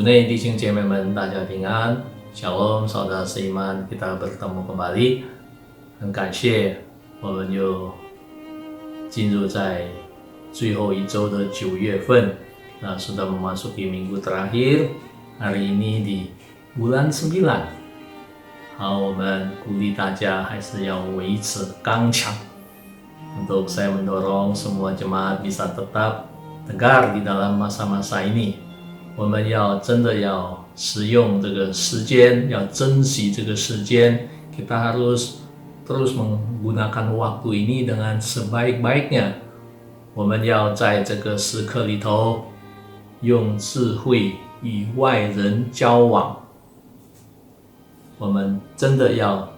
内弟兄姐妹们，大家平安。Shalom， saudara seiman， kita bertemu kembali。很感谢，我们又进入在最后一周的9月份，sudah memasuki minggu terakhir. Hari ini di bulan 9。好，我们鼓励大家还是要维持刚强。Untuk saya mendorong semua jemaat bisa tetap tegar di dalam masa-masa ini。我们要真的要使用这个时间，要珍惜这个时间。Kita harus terus menggunakan waktu ini dengan sebaik-baiknya。我们要在这个时刻里头，用智慧与外人交往。我们真的要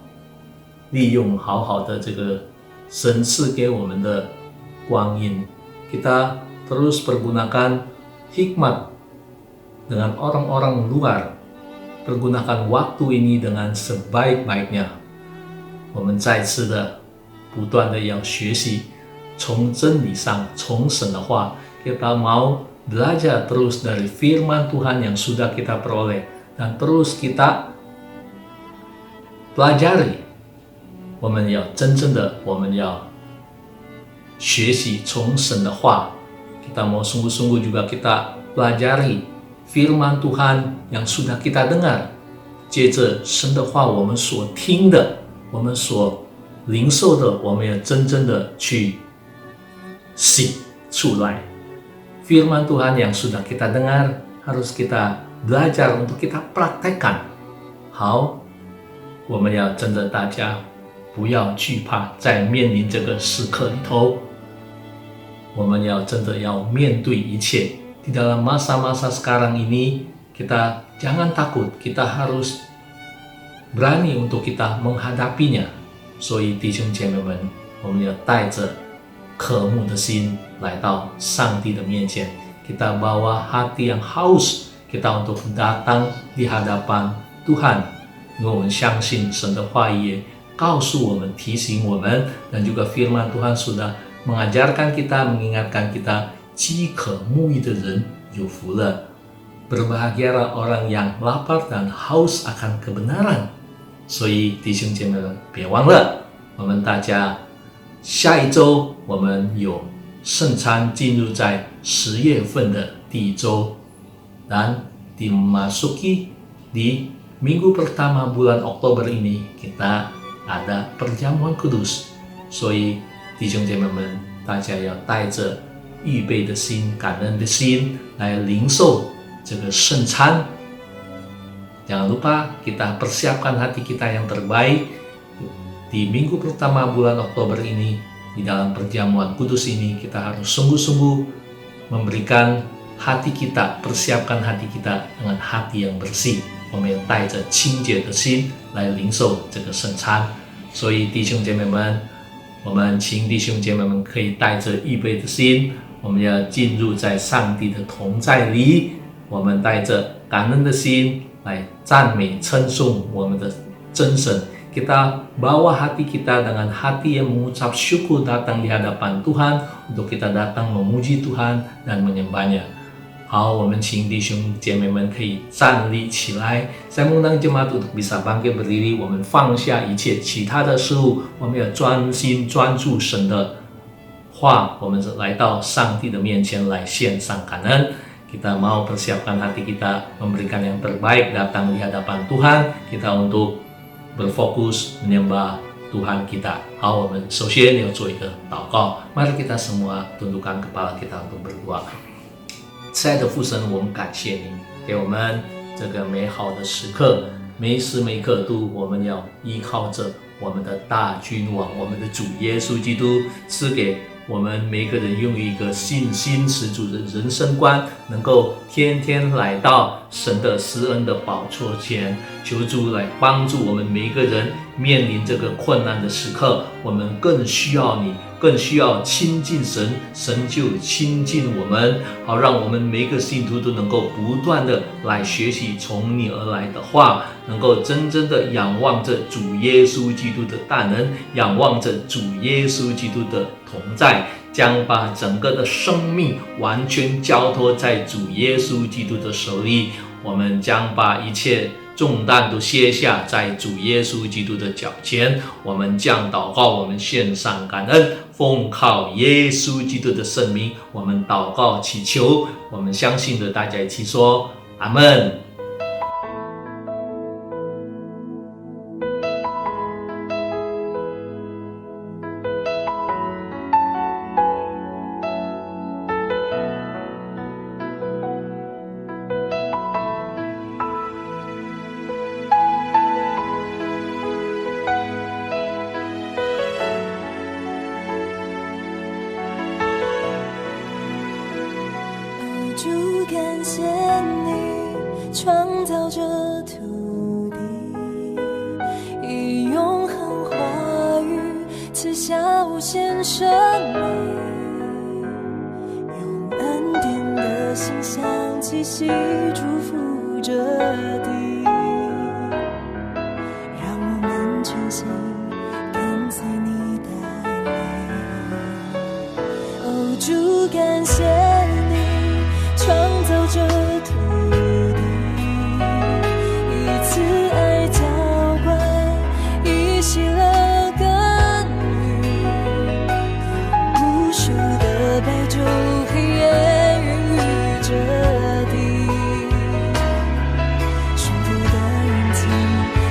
利用好好的这个神赐给我们的光阴。Kita terus pergunakan hikmat dengan orang-orang luar, pergunakan waktu ini dengan sebaik-baiknya。我们再次的不断的要学习，从真理上，从神的话， kita mau belajar terus dari firman Tuhan yang sudah kita peroleh dan terus kita pelajari。我们要真正的，我们要学习从神的话。Kita mau sungguh-sungguh juga kita pelajari firman Tuhan yang sudah kita dengar， 接着神的话我们所听的，我们所领受的，我们要真正的去写出来。Firman Tuhan yang sudah kita dengar harus kita belajar untuk kita praktekkan。好，我们要真的大家不要惧怕，在面临这个时刻里头，我们要真的要面对一切。Di dalam masa-masa sekarang ini, kita jangan takut, kita harus berani untuk kita menghadapinya。所以弟兄姐妹们，我们要带着渴慕的心来到上帝的面前。Kita bawa hati yang haus kita untuk datang di hadapan Tuhan， 因为我们相信神的话语也告诉我们，提醒我们，dan juga firman Tuhan sudah mengajarkan kita, mengingatkan kita， 饥渴慕义的人有福了。Berbahagialah orang yang lapar dan haus akan kebenaran。所以弟兄姐妹们，别忘了，我们大家下一周我们有圣餐，进入在10月份的第一周， dan dimasuki di minggu pertama bulan Oktober ini kita ada perjamuan kudus。所以弟兄姐妹们，大家要带着预备的心，感恩的心来领受这个圣餐。Jangan lupa kita persiapkan hati kita yang terbaik di minggu pertama bulan Oktober ini. Di dalam perjamuan kudus ini kita harus sungguh-sungguh memberikan hati kita, persiapkan hati kita dengan hati yang bersih。我们要带着清洁的心来领受这个圣餐。所以弟兄姐妹们，我们请弟兄姐妹们可以带着预备的心，我们要进入在上帝的同在里，我们带着感恩的心来赞美称颂我们的真神。Kita bawa hati kita dengan hati yang mengucap syukur datang di hadapan Tuhan untuk kita datang memuji Tuhan dan menyembahnya。好，我们请弟兄姐妹们可以站立起来。Saya mengundang jemaat untuk bisa bangkit berdiri， 我们放下一切其他的事物，我们要专心专注神的话，我们来到上帝的面前来献上感恩。Kita mau persiapkan hati kita, memberikan yang terbaik datang di hadapan Tuhan, kita untuk berfokus menyembah Tuhan kita。好，我们首先要做一个祷告。Mari kita semua tundukkan kepala kita untuk berdoa。亲爱的父神，我们感谢你给我们这个美好的时刻，每时每刻都我们要依靠着我们的大君王，我们的主耶稣基督，赐给我们每一个人拥有一个信心十足的人生观，能够天天来到神的施恩的宝座前，求主来帮助我们每一个人面临这个困难的时刻，我们更需要你，更需要亲近神，神就亲近我们，好让我们每一个信徒都能够不断的来学习从你而来的话，能够真正的仰望着主耶稣基督的大能，仰望着主耶稣基督的同在，将把整个的生命完全交托在主耶稣基督的手里。我们将把一切重担都卸下，在主耶稣基督的脚前，我们将祷告，我们献上感恩，奉靠耶稣基督的圣名，我们祷告祈求，我们相信的，大家一起说阿们。主，感谢你创造这土地，以永恒话语赐下无限生命，用恩典的馨香气息祝福这地，让我们全心跟随你带领。哦，主，感谢创造这土地，以慈爱浇灌，以喜乐耕耘，无数的白昼黑夜孕育这地，顺服的人情，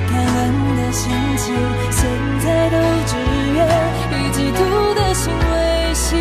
感恩的心情，现在都只愿以基督的心为心。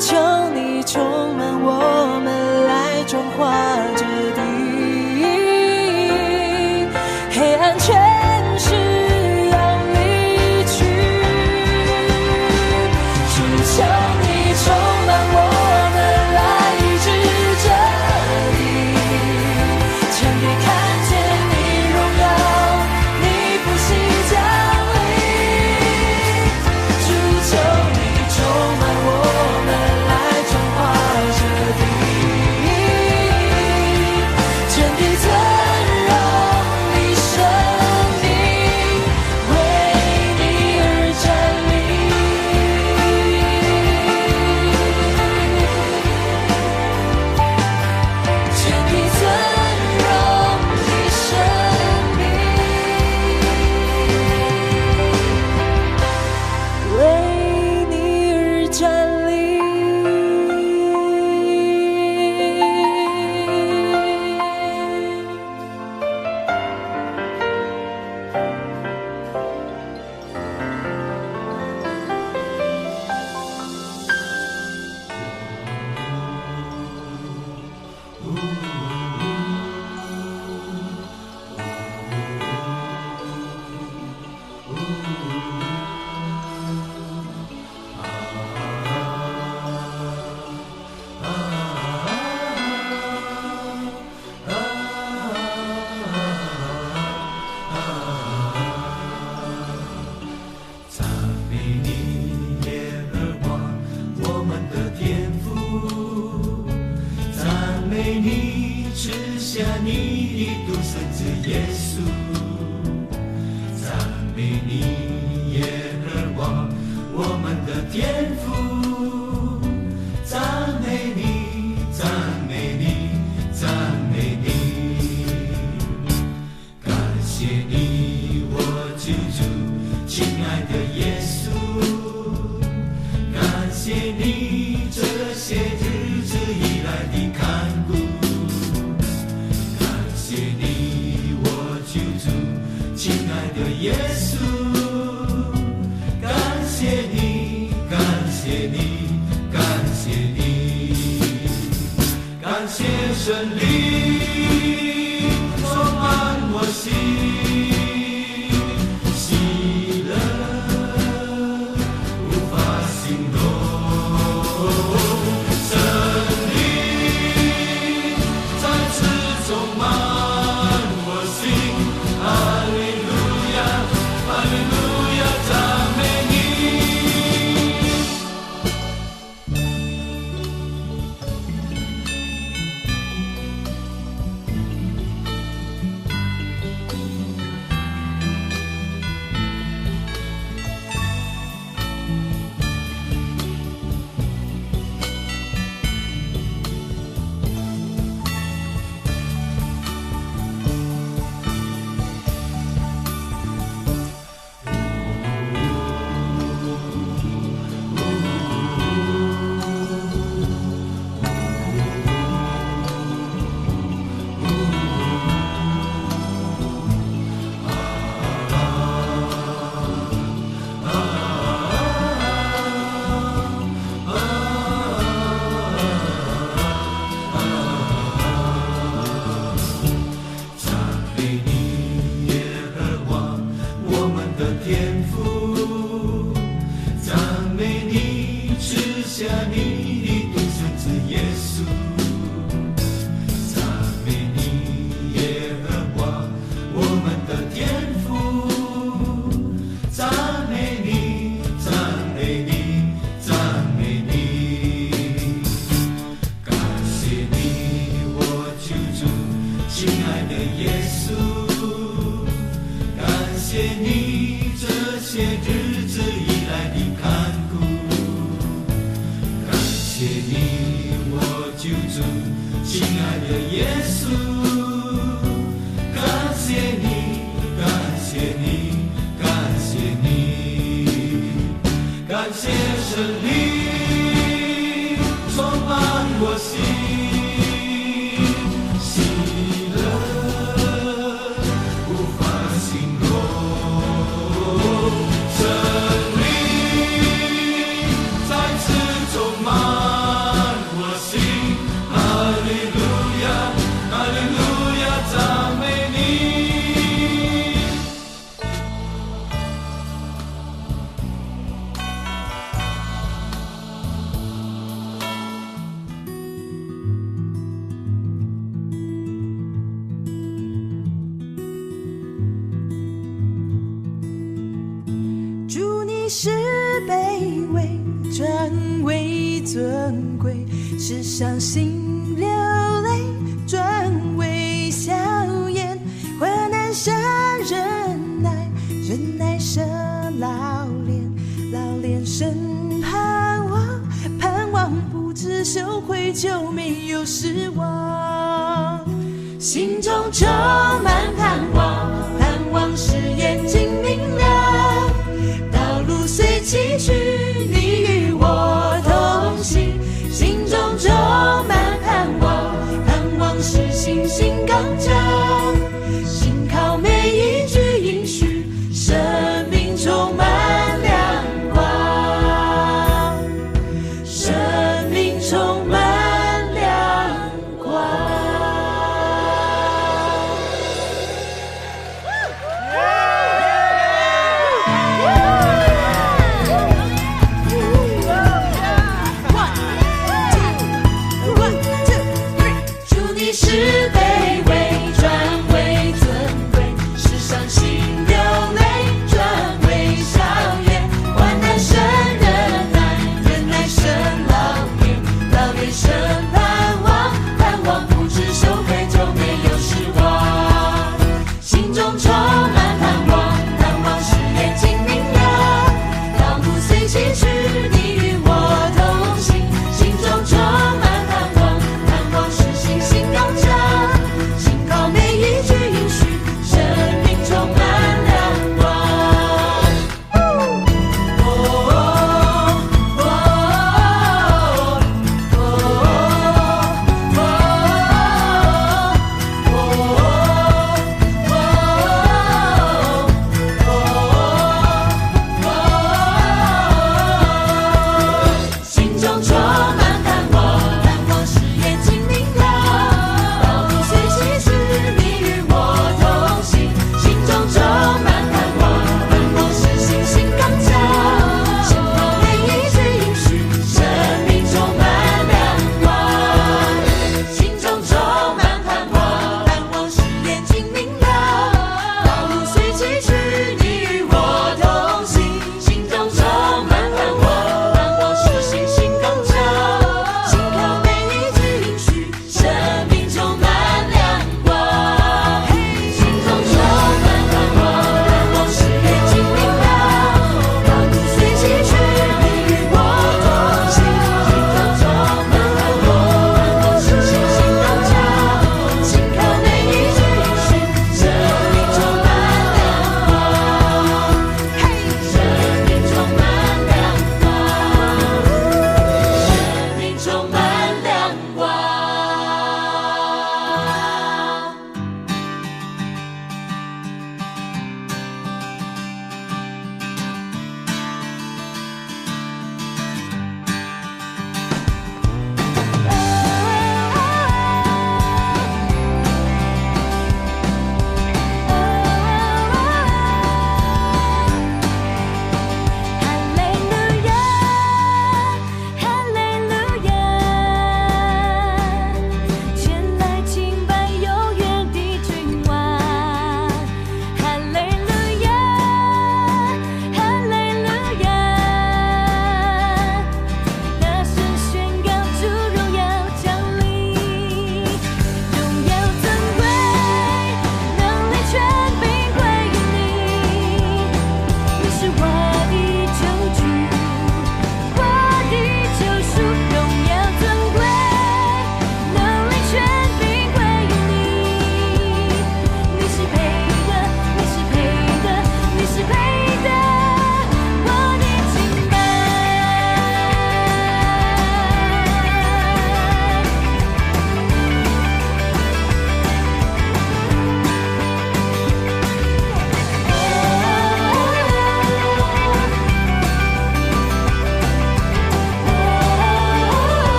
求你充满我们，来转化这地，黑暗全是要离去。主求你充满我们，来医治这里，全地看见你荣耀，你复兴降临。主求你充满我们，来转化这地，全地尊荣你生命，为你而站立。全地尊荣你生命，为你而站立。赞美你，耶和华，我们的天父。赞美你，赐下你的独生子耶稣。赞美你，耶和华，我们的天父。赞美你，赞美你，赞美你。感谢你，我救主，亲爱的耶稣。感谢你这些日子以来的看顾。感谢你，我救主，亲爱的耶稣。感谢你，感谢你，感谢你。感谢神灵充满我心，喜乐无法形容。神灵再次充满我心，哈利路亚，哈利路亚，赞美你。亲爱的耶稣，感谢你，感谢你，感谢你，感谢神灵充满我心，喜乐无法形容，神灵再次充满。你是卑微转为尊贵，是伤心流泪转为笑颜，患难生忍耐，忍耐生老练，老练生盼望，盼望不知羞愧就没有失望，心中充满盼望，盼望使眼睛明亮，道路虽崎岖，你与我同行，心中充满盼望，盼望使信心刚强，信靠每一句应许，生命充满亮光，生命充满亮光。祝你是卑微转为尊贵，是伤心流泪转为笑颜，患难生忍耐，忍耐生老练，老练生盼望，盼望不知羞愧就没有失望，心中充满盼望，盼望使眼睛明亮，道路虽崎岖，你与我同行，心中充满盼望，盼望使信心刚强，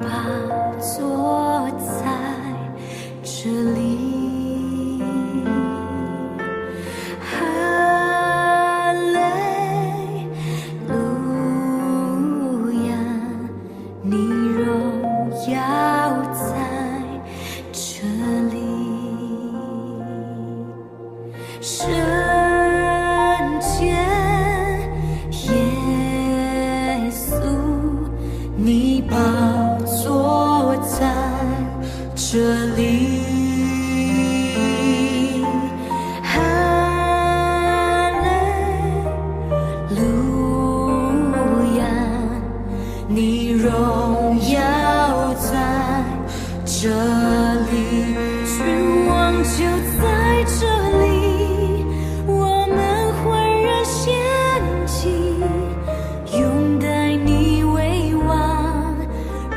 宝座在这里，哈利路亚，你荣耀在这里，圣洁耶稣，你宝座在这里，哈利路亚，你荣耀在这里，君王就在这里，我们浑然献祭，拥戴你为王，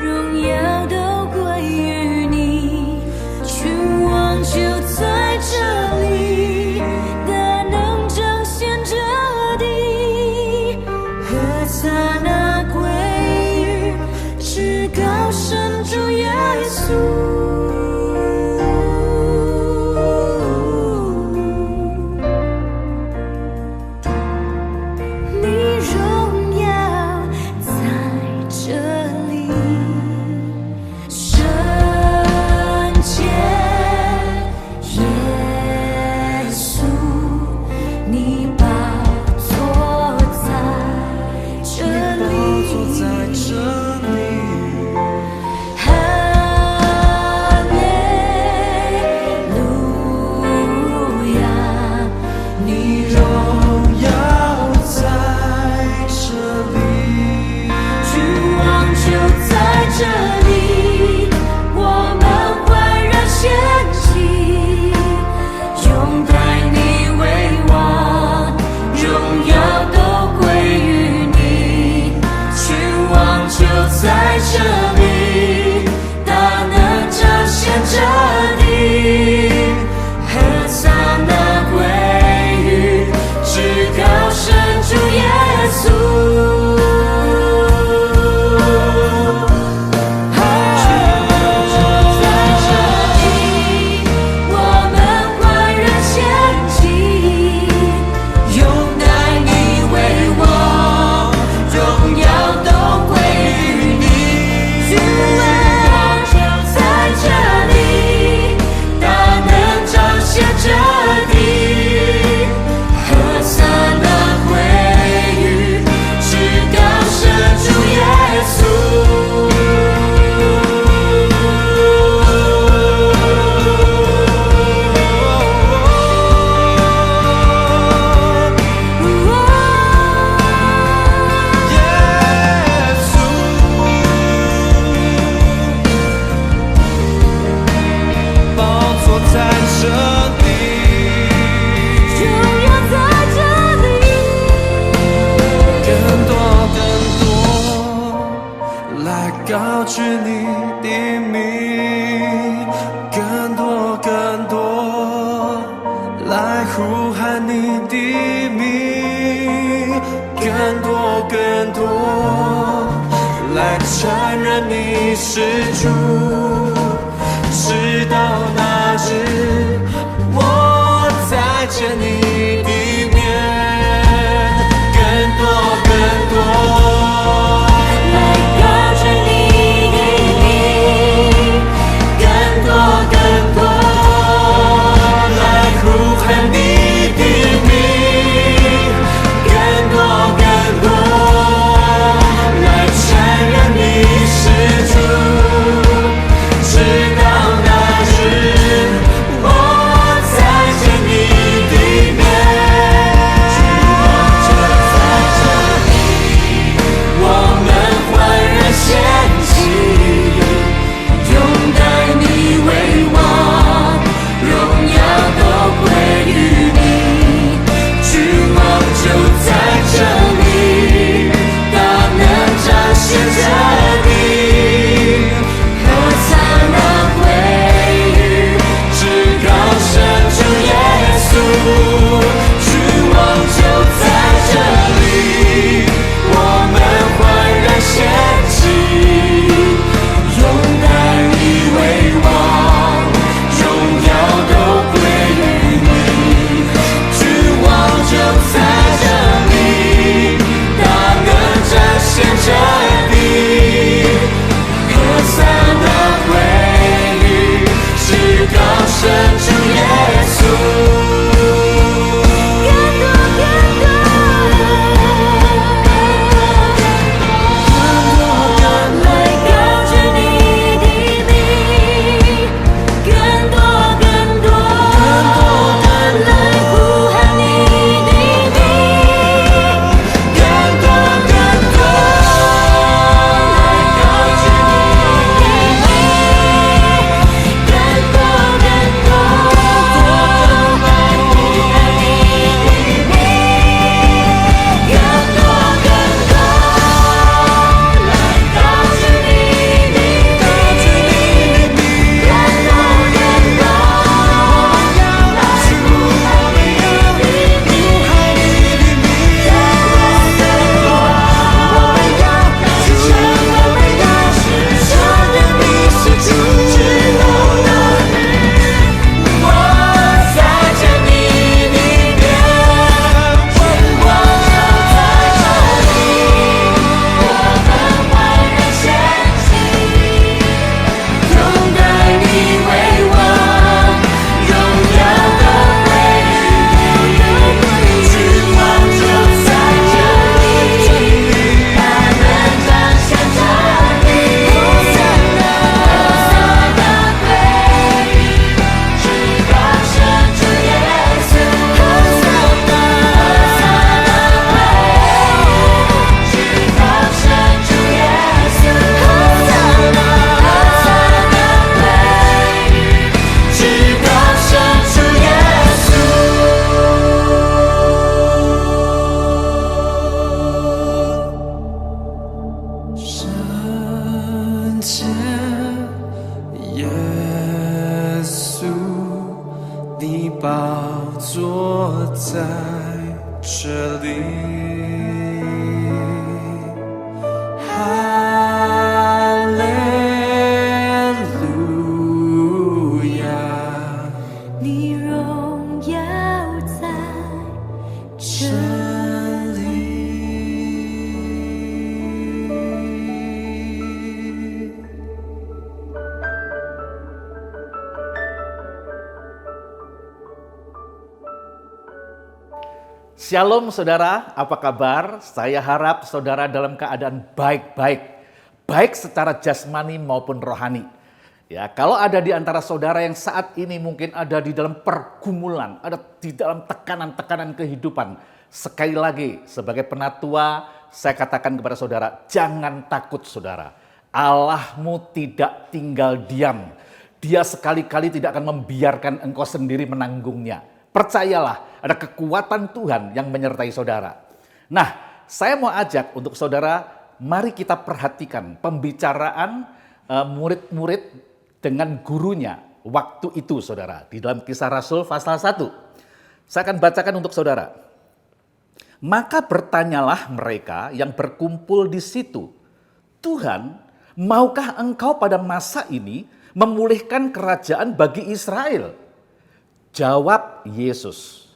荣耀都归于你，君王就在这里，大能彰显这地，何撒那归于至高神主耶稣。你荣耀在这里，圣洁耶稣，你宝座在这里，哈利路亚，你荣耀在这里，君王就在这里，我们浑然献祭，拥戴你为王，荣耀都归于你，君王就在这里，大能彰显这地，何撒那归于至高神主耶稣。高举你的名，更多更多来呼喊你的名，更多更多来承认你是主，直到那日我再见你的面，更多更多。来承认你是主。宝座在这里。哈利路亚，你荣耀在这里。Shalom saudara, apa kabar? Saya harap saudara dalam keadaan baik-baik, baik secara jasmani maupun rohani. Ya, kalau ada di antara saudara yang saat ini mungkin ada di dalam pergumulan, ada di dalam tekanan-tekanan kehidupan. Sekali lagi, sebagai penatua, saya katakan kepada saudara, jangan takut saudara. Allahmu tidak tinggal diam. Dia sekali-kali tidak akan membiarkan engkau sendiri menanggungnya. Percayalah, ada kekuatan Tuhan yang menyertai saudara. Nah, saya mau ajak untuk saudara, mari kita perhatikan pembicaraan murid-murid dengan gurunya waktu itu saudara. Di dalam Kisah Rasul pasal 1. Saya akan bacakan untuk saudara. Maka bertanyalah mereka yang berkumpul di situ, Tuhan, maukah engkau pada masa ini memulihkan kerajaan bagi Israel? Jawab Yesus,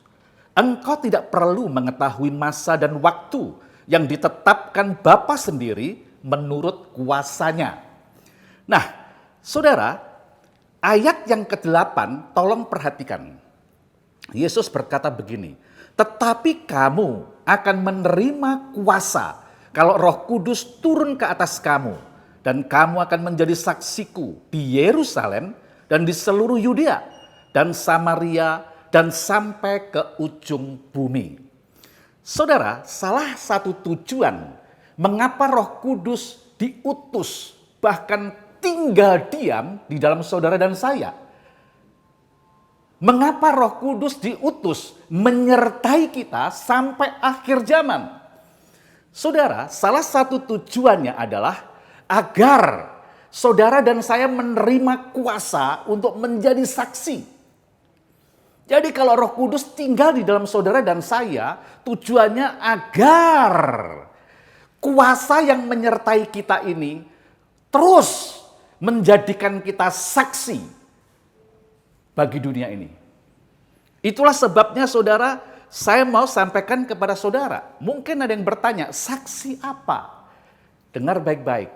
engkau tidak perlu mengetahui masa dan waktu yang ditetapkan Bapa sendiri menurut kuasanya. Nah, saudara, ayat yang ke-8 tolong perhatikan. Yesus berkata begini, tetapi kamu akan menerima kuasa kalau Roh Kudus turun ke atas kamu, dan kamu akan menjadi saksiku di Yerusalem dan di seluruh Yudea dan Samaria dan sampai ke ujung bumi. Saudara, salah satu tujuan mengapa Roh Kudus diutus bahkan tinggal diam di dalam saudara dan saya. Mengapa Roh Kudus diutus menyertai kita sampai akhir zaman? Saudara, salah satu tujuannya adalah agar saudara dan saya menerima kuasa untuk menjadi saksi. Jadi kalau Roh Kudus tinggal di dalam saudara dan saya, tujuannya agar kuasa yang menyertai kita ini terus menjadikan kita saksi bagi dunia ini. Itulah sebabnya saudara, saya mau sampaikan kepada saudara. Mungkin ada yang bertanya, saksi apa? Dengar baik-baik.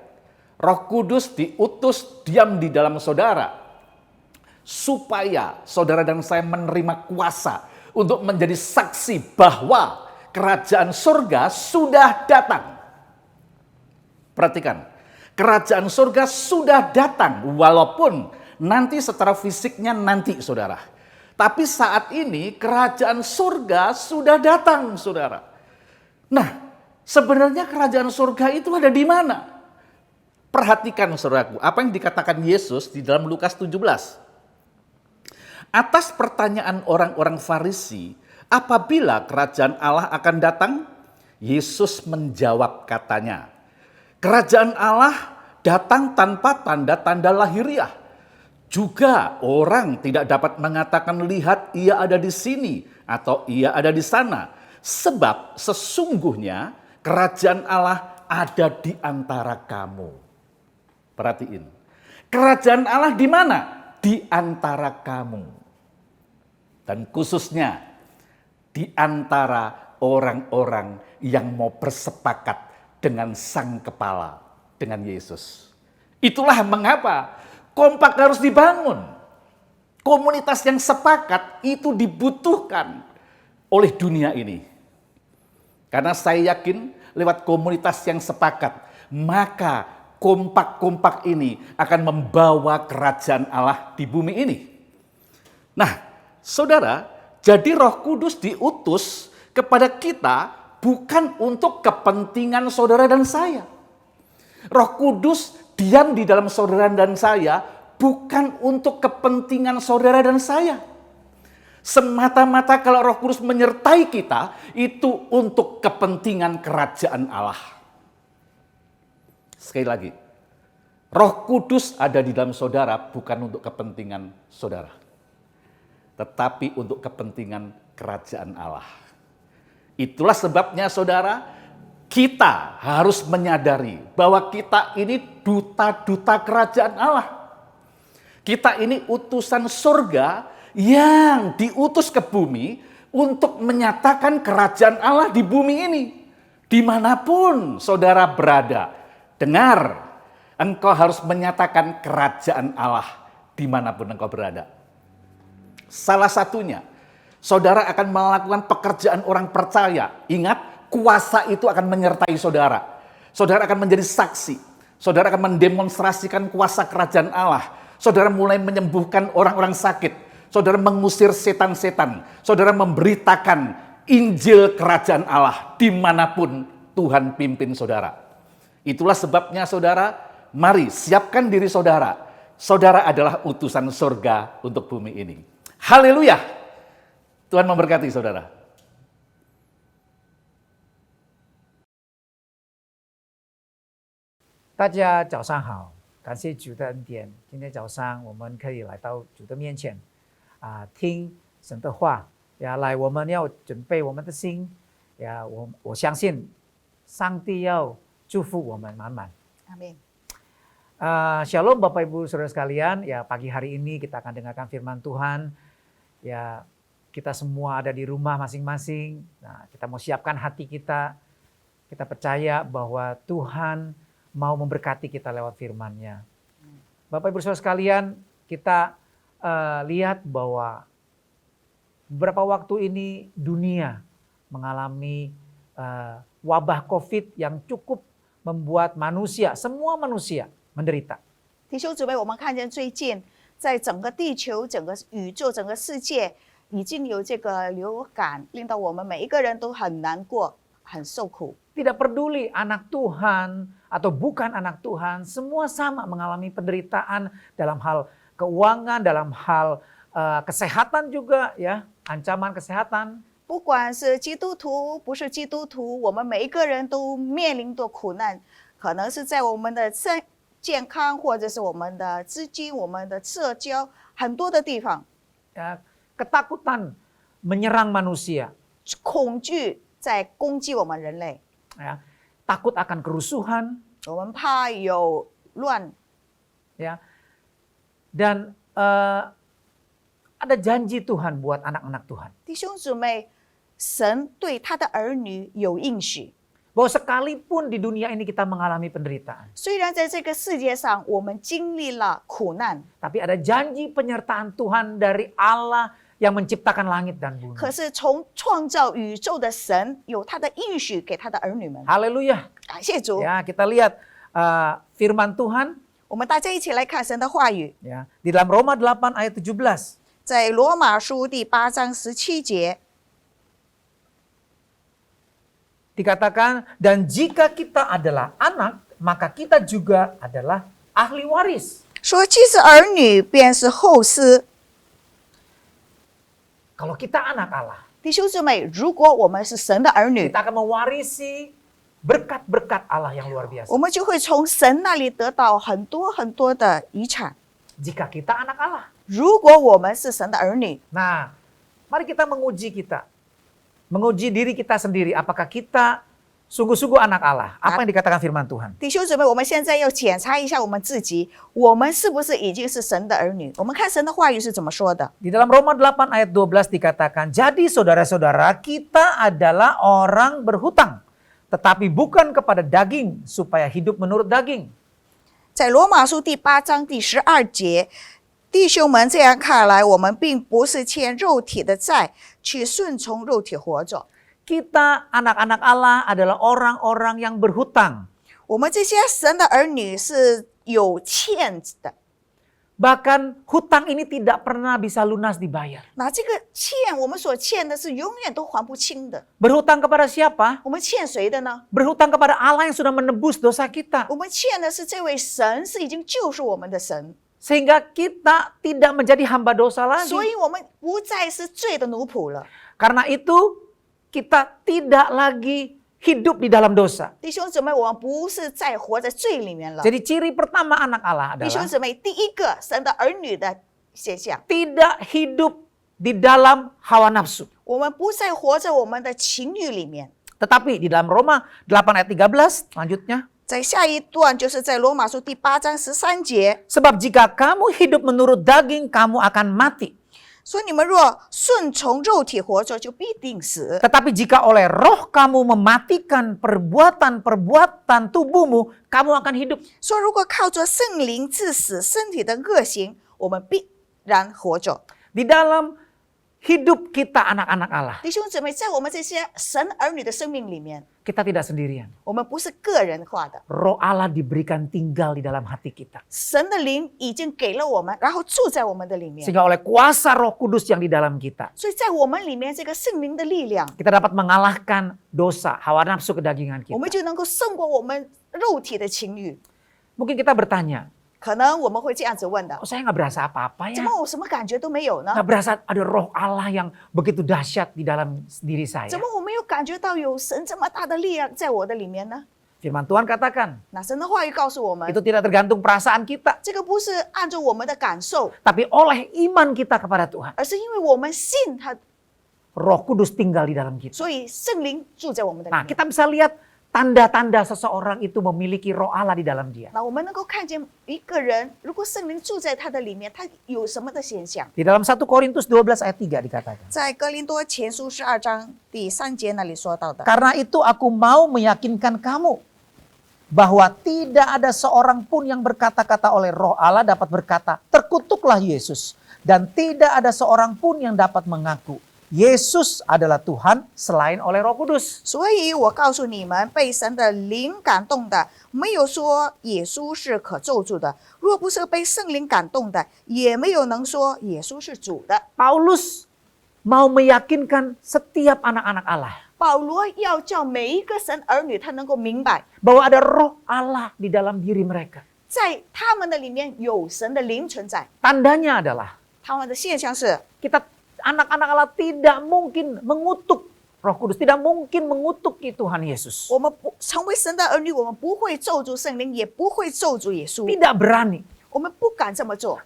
Roh Kudus diutus diam di dalam saudara, supaya saudara dan saya menerima kuasa untuk menjadi saksi bahwa kerajaan surga sudah datang. Perhatikan, kerajaan surga sudah datang walaupun nanti secara fisiknya nanti saudara. Tapi saat ini kerajaan surga sudah datang saudara. Nah, sebenarnya kerajaan surga itu ada di mana? Perhatikan saudaraku, apa yang dikatakan Yesus di dalam Lukas 17. Atas pertanyaan orang-orang Farisi, apabila kerajaan Allah akan datang? Yesus menjawab katanya, kerajaan Allah datang tanpa tanda-tanda lahiriah. Juga orang tidak dapat mengatakan lihat ia ada di sini atau ia ada di sana. Sebab sesungguhnya kerajaan Allah ada di antara kamu. Perhatiin, kerajaan Allah di mana? Di antara kamu. Dan khususnya di antara orang-orang yang mau bersepakat dengan Sang Kepala, dengan Yesus. Itulah mengapa kompak harus dibangun. Komunitas yang sepakat itu dibutuhkan oleh dunia ini. Karena saya yakin lewat komunitas yang sepakat, maka kompak-kompak ini akan membawa kerajaan Allah di bumi ini. Nah, saudara, jadi Roh Kudus diutus kepada kita bukan untuk kepentingan saudara dan saya. Roh Kudus diam di dalam saudara dan saya bukan untuk kepentingan saudara dan saya. Semata-mata kalau Roh Kudus menyertai kita, itu untuk kepentingan kerajaan Allah. Sekali lagi, Roh Kudus ada di dalam saudara bukan untuk kepentingan saudara. tetapi untuk kepentingan kerajaan Allah. Itulah sebabnya saudara, kita harus menyadari bahwa kita ini duta-duta kerajaan Allah. Kita ini utusan surga yang diutus ke bumi untuk menyatakan kerajaan Allah di bumi ini. Dimanapun saudara berada, dengar, engkau harus menyatakan kerajaan Allah dimanapun engkau berada. Salah satunya, saudara akan melakukan pekerjaan orang percaya. Ingat, kuasa itu akan menyertai saudara. Saudara akan menjadi saksi. Saudara akan mendemonstrasikan kuasa kerajaan Allah. Saudara mulai menyembuhkan orang-orang sakit. Saudara mengusir setan-setan. Saudara memberitakan Injil kerajaan Allah dimanapun Tuhan pimpin saudara. Itulah sebabnya saudara, mari siapkan diri saudara. Saudara adalah utusan surga untuk bumi ini. Haleluya. Tuhan memberkati saudara. Daja 早上好，感谢主的恩典。今天早上我们可以来到主的面前，听神的话。来，我们要准备我们的心。我相信上帝要祝福我们满满。 Amin. Shalom Bapak Ibu Saudara sekalian. Pagi hari ini kita akan dengarkan firman Tuhan. Kita semua ada di rumah masing-masing. Nah, kita mau siapkan hati kita. Kita percaya bahwa Tuhan mau memberkati kita lewat firman-Nya. Bapak Ibu Saudara sekalian, kita lihat bahwa beberapa waktu ini dunia mengalami wabah COVID yang cukup membuat manusia, semua manusia menderita. 弟兄姊妹，我们看见最近在整个地球、整个宇宙、整个世界已经有这个流感，令到我们每一个人都很难过、很受苦。 Tidak peduli anak Tuhan atau bukan anak Tuhan, semua sama mengalami penderitaan dalam hal keuangan, dalam hal kesehatan juga ya, ancaman kesehatan. 不管是基督徒不是基督徒，我们每一个人都面临着苦难，可能是在我们的健康，或者是我们的资金、我们的社交很多的地方。 Ketakutan menyerang manusia. 恐惧在攻击我们人类， Takut akan kerusuhan. 我们怕有乱。 Dan ada janji Tuhan buat anak-anak Tuhan. 弟兄姊妹，神对他的儿女有应许。 Bahwa sekalipun di dunia ini kita mengalami penderitaan. 虽然在这个世界上我们经历了苦难， Tapi ada janji penyertaan Tuhan dari Allah yang menciptakan langit dan bumi. 可是从创造宇宙的神有他的应许给他的儿女们。 Haleluya. 感谢主。 Kita lihat firman Tuhan 我们大家一起来看神的话语， di dalam Roma 8 ayat 17. 在罗马书第8章17节。 Dikatakan, dan jika kita adalah anak, maka kita juga adalah ahli waris. 说既是儿女，便是后嗣。 Kalau kita anak Allah, 弟兄姊妹，如果我们是神的儿女， kita akan mewarisi berkat-berkat Allah yang luar biasa. 我们就会从神那里得到很多很多的遗产。 Jika kita anak Allah. 如果我们是神的儿女， Nah, mari kita menguji diri kita sendiri. Apakah kita sungguh-sungguh anak Allah? Apa yang dikatakan firman Tuhan? 弟兄姊妹，我们现在要检查一下我们自己，我们是不是已经是神的儿女？我们看神的话语是怎么说的。 Di dalam Roma 8 ayat 12 dikatakan, jadi saudara-saudara kita adalah orang berhutang, tetapi bukan kepada daging supaya hidup menurut daging. 在罗马书第8章第12节，弟兄们，这样看来，我们并不是欠肉体的债，去顺从肉体活着。 Kita anak-anak Allah adalah orang-orang yang berhutang. 我们这些神的儿女是有欠的。 Bahkan hutang ini tidak pernah bisa lunas dibayar. 那这个欠，我们所欠的是永远都还不清的。 Berhutang kepada siapa? 我们欠谁的呢？ Berhutang kepada Allah yang sudah menebus dosa kita. 我们欠的是这位神，是已经救赎我们的神。 Sehingga kita tidak menjadi hamba dosa lagi. 所以我们不再是罪的奴仆了。 Karena itu kita tidak lagi hidup di dalam dosa. 弟兄姊妹，我们不是再活在罪里面了。 Jadi ciri pertama anak Allah 弟兄 adalah 姊妹，第一个神的儿女的现象， tidak hidup di dalam hawa nafsu. 我们不再活在我们的情欲里面。 Tetapi di dalam Roma 8 ayat 13 selanjutnya. 在下一段就是在罗马书第8章13节， Sebab jika kamu hidup menurut daging, kamu akan mati. 说你们若顺从肉体活着，就必定死。 Tetapi jika oleh roh kamu mematikan perbuatan-perbuatan tubuhmu, kamu akan hidup. 说如果靠着圣灵致死身体的恶行，我们必然活着。 Di dalam hidup kita anak-anak Allah, 弟兄姊妹，在我们这些神儿女的生命里面， kita tidak sendirian. 我们不是个人化的， Roh Allah diberikan tinggal di dalam hati kita. 神的灵已经给了我们，然后住在我们的里面。 Sehingga oleh kuasa Roh Kudus yang di dalam kita, 所以在我们里面这个圣灵的力量， kita dapat mengalahkan dosa, hawa nafsu kedagingan 我 kita. 们就能够胜过我们肉体的情欲。 Mungkin kita bertanya, 可能我们会这样子问的 kok：saya nggak berasa apa-apa 怎 ya? 么我什么感觉都没有呢？ Nggak berasa ada roh Allah yang begitu dahsyat di dalam diri saya. 怎么我没有感觉到有神这么大的力量在我的里面呢？ Firman Tuhan katakan, 那神的话语告诉我们， itu tidak tergantung perasaan kita, 这个不是按照我们的感受， tapi oleh iman kita kepada Tuhan. 而是因为我们信他， Roh Kudus tinggal di dalam kita. 所以圣灵住在我们的里 Nah, 面。 kita bisa lihat tanda-tanda seseorang itu memiliki roh Allah di dalam dia. 那我们能够看见一个人，如果圣灵住在他的里面，他有什么的现象？ Di dalam 1 Korintus 12 ayat 3 dikatakan. 在哥林多前书12章第3节那里说到的。 Karena itu aku mau meyakinkan kamu bahwa tidak ada seorang pun yang berkata-kata oleh roh Allah dapat berkata, terkutuklah Yesus. Dan tidak ada seorang pun yang dapat mengaku, Yesus adalah Tuhan selain oleh Roh Kudus. 所以我告诉你们，被神的灵感动的，没有说耶稣是可咒诅的；若不是被圣灵感动的，也没有能说耶稣是主的。 Paulus mau meyakinkan setiap anak-anak Allah 保罗要叫每一个神儿女，他能够明白， bahwa ada roh Allah di dalam diri mereka. 在他们的里面有神的灵存在。 Tandanya adalah 他们的现象是， kita anak-anak Allah tidak mungkin mengutuk Roh Kudus, tidak mungkin mengutuki Tuhan Yesus. 我们不成为神的儿女，我们不会咒诅圣灵，也不会咒诅耶稣， Tidak berani. 我们不敢这么做，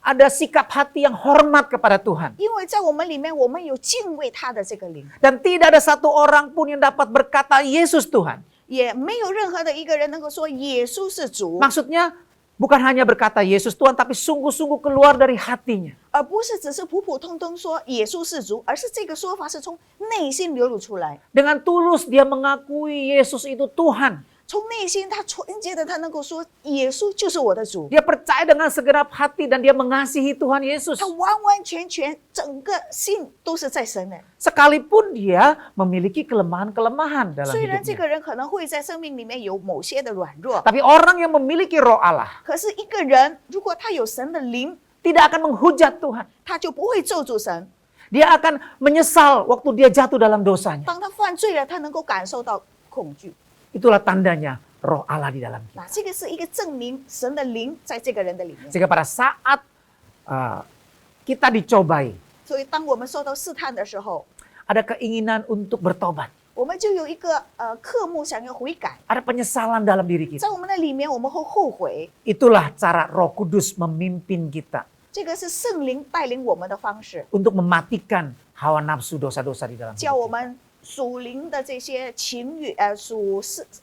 Ada sikap hati yang hormat kepada Tuhan. 因为在我们里面，我们有敬畏他的这个灵， Dan tidak ada satu orang pun yang dapat berkata Yesus Tuhan. 也没有任何的一个人能够说耶稣是主。 Maksudnya bukan hanya berkata Yesus Tuhan, tapi sungguh-sungguh keluar dari hatinya. 而不是只是普普通通说耶稣是主，而是这个说法是从内心流露出来， Dengan tulus dia mengakui Yesus itu Tuhan. 从内心他纯洁的他能够说耶稣就是我的主， Dia percaya dengan segenap hati dan dia mengasihi Tuhan Yesus. 他完完全全整个心都是在神的。 Sekalipun dia memiliki kelemahan-kelemahan dalam 虽然这 hidupnya. 个人可能会在生命里面有某些的软弱， Tapi orang yang memiliki roh Allah 可是一个人如果他有神的灵， tidak akan menghujat Tuhan. 他就不会咒诅神。 Dia akan menyesal waktu dia jatuh dalam dosanya. 当他犯罪了，他能够感受到恐惧。 Itulah tandanya roh Allah di dalam kita. 那这个是一个证明神的灵在这个人的里面。 Sehingga pada saat kita dicobai, 所以当我们受到试探的时候， ada keinginan untuk bertobat. 我们就有一个科目想要悔改， Ada penyesalan dalam diri kita. 在我们的里面我们会后悔。 Itulah cara Roh Kudus memimpin kita 这个是圣灵带领我们的方式， untuk mematikan hawa nafsu dosa-dosa di dalam 叫 hidup 我 kita. 们属灵的这些情欲，属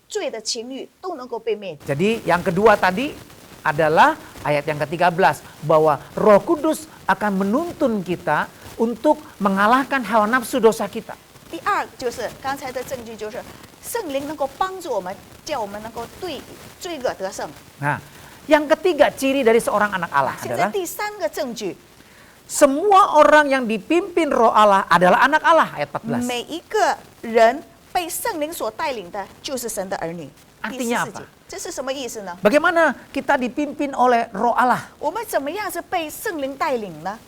罪的情欲都能够被灭。 Jadi yang kedua tadi adalah ayat yang ke-13 bahwa Roh Kudus akan menuntun kita untuk mengalahkan hawa nafsu dosa kita. 第二就是刚才的证据，就是圣灵能够帮助我们，叫我们能够对罪恶得胜。 Nah, yang ketiga ciri dari seorang anak Allah 现在 adalah 第三个证据， semua orang yang dipimpin Roh Allah adalah anak Allah ayat 14. 每一个人被圣灵所带领的，就是神的儿女。第 Artinya 14节 apa?，这是什么意思呢？ Bagaimana kita dipimpin oleh Roh Allah? 我们怎么样是被圣灵带领呢？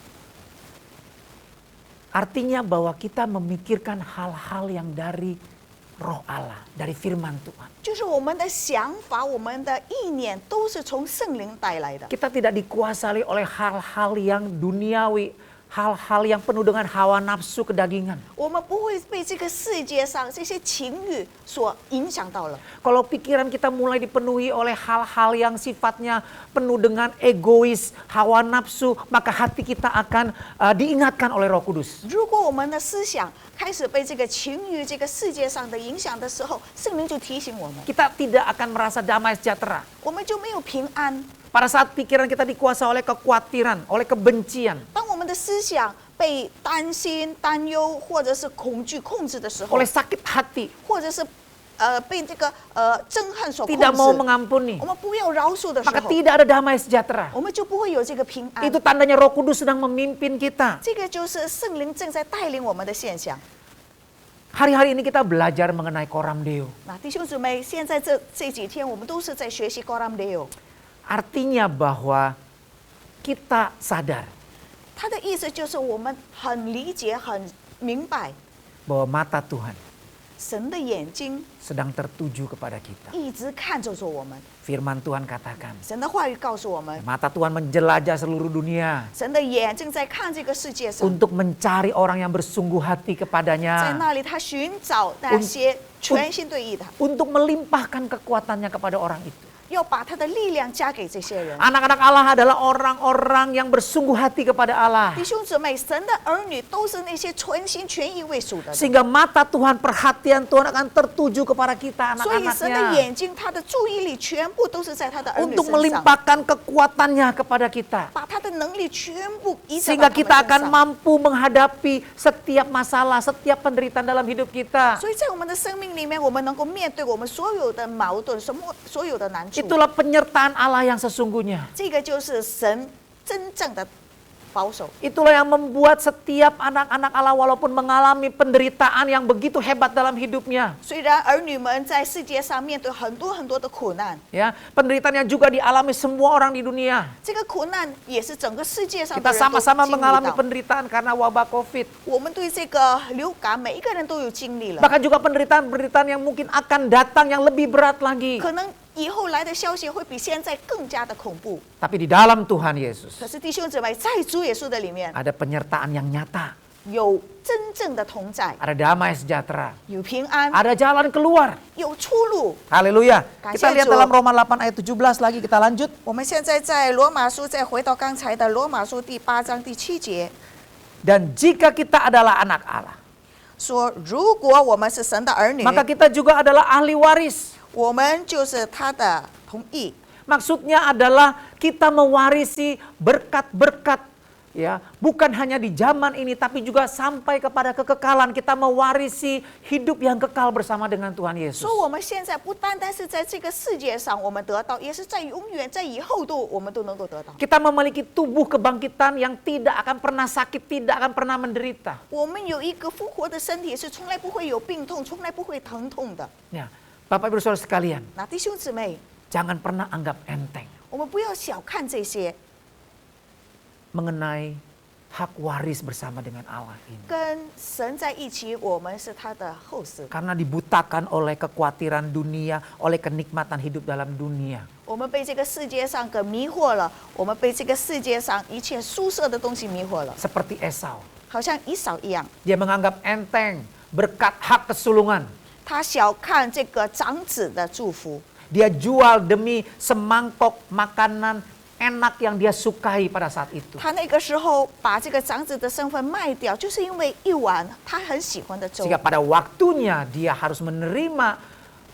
Artinya bahwa kita memikirkan hal-hal yang dari Roh Allah, dari firman Tuhan. 就是我们的想法、我们的意念都是从圣灵带来的。 Kita tidak dikuasai oleh hal-hal yang duniawi, hal-hal yang penuh dengan hawa nafsu kedagingan. 我们不会被这个世界上这些情欲所影响到了。 Kalau pikiran kita mulai dipenuhi oleh hal-hal yang sifatnya penuh dengan egois, hawa nafsu, maka hati kita akan diingatkan oleh Roh Kudus. 如果我们的思想开始被这个情欲、这个世界上的影响的时候，圣灵就提醒我们， Kita tidak akan merasa damai sejahtera. 我们就没有平安。 Pada saat pikiran kita dikuasai oleh kekhawatiran, oleh kebencian, 当我们的思想被担心、担忧或者是恐惧控制的时候 oleh，sakit hati, 或者是被这个憎恨所控 tidak mau 制， mengampuni, 我们不要饶恕的时 maka 候， tidak ada damai sejahtera. 我们就不会有这个平安。 Itu tandanya Roh Kudus sedang memimpin kita. 这个就是圣灵正在带领我们的现象。 Hari-hari ini kita belajar mengenai Coram Deo. 那弟兄姊妹，现在这几天我们都是在学习 Coram Deo， Artinya bahwa kita sadar 他的意思就是我们很理解、很明白， bahwa mata Tuhan 神的眼睛 sedang tertuju kepada kita. 一直看着我们。 Firman Tuhan katakan, 神的话语告诉我们， mata Tuhan menjelajah seluruh dunia 神的眼正在看这个世界上， untuk mencari orang yang bersungguh hati 在 kepadanya, 那里他寻找那些全心对意的， untuk melimpahkan kekuatannya kepada orang itu. 要把他的力量加给这些人。 Anak-anak Allah adalah orang-orang yang bersungguh hati kepada Allah. 弟兄姊妹，神的儿女都是那些全心全意为属的人， Sehingga mata Tuhan, perhatian Tuhan akan tertuju kepada kita 所以神的 anak-anaknya. 眼睛、他的注意力全部都是在他的儿女 Untuk 身上， melimpahkan kekuatannya kepada kita. 把他的能力全部移交到 Sehingga 他们 kita 身 akan 上。 mampu menghadapi setiap masalah, setiap penderitaan dalam hidup kita. 所以在我们的生命里面，我们能够面对我们所有的矛盾、所有的难处。 Itulah penyertaan Allah yang sesungguhnya. 这个就是神真正的保守。 Itulah yang membuat setiap anak-anak Allah walaupun mengalami penderitaan yang begitu hebat dalam hidupnya. 虽然儿女们在世界上面对很多很多的苦难， Ya, penderitaan yang juga dialami semua orang di dunia. 这个苦难也是整个世界上的 Kita 人都 sama-sama 经历 mengalami 到。 penderitaan karena wabah COVID. 我们对这个流感，每一个人都有经历了。 Bahkan juga penderitaan-penderitaan yang mungkin akan datang yang lebih berat lagi. 可能以后来的消息会比现在更加的恐怖。 Tapi di dalam Tuhan Yesus 可是弟兄姊妹，在主耶稣的里面 ada penyertaan yang nyata. 有真正的同在， Ada damai sejahtera. 有平安， Ada jalan keluar. 有出路。 Haleluya. Kita lihat Kasih, dalam Cuk. Roma 8 ayat 17 lagi, kita lanjut. 我们现在在罗马书，再回到刚才的罗马书第8章第7节， Dan jika kita adalah anak Allah, 说如果我们是神的儿女， maka kita juga adalah ahli waris. 我们就是他的同义。 Maksudnya adalah kita mewarisi berkat-berkat, ya, bukan hanya di zaman ini tapi juga sampai kepada kekekalan. Kita mewarisi hidup yang kekal bersama dengan Tuhan Yesus. 说我们现在不单单是在这个世界上我们得到，也是在永远在以后我们都能够得到。 Kita memiliki tubuh kebangkitan yang tidak akan pernah sakit, tidak akan pernah menderita. 我们有一个复活的身体，是从来不会有病痛，从来不会疼痛的。 Ya, Bapak Ibu Saudara sekalian, 那弟兄姊妹， jangan pernah anggap enteng 我们不要小看这些， mengenai hak waris bersama dengan Allah ini. 跟神在一起，我们是他的后嗣。 Karena dibutakan oleh kekhawatiran dunia, oleh kenikmatan hidup dalam dunia. 我们被这个世界上给迷惑了，我们被这个世界上一切舒适的东西迷惑了， Seperti Esau. 好像以扫一样， Dia menganggap enteng berkat hak kesulungan. 他小看这个长子的祝福， Dia jual demi semangkok makanan enak yang dia sukai pada saat itu. 他那个时候把这个长子的身份卖掉，就是因为一碗他很喜欢的粥。 Sehingga pada waktunya dia harus menerima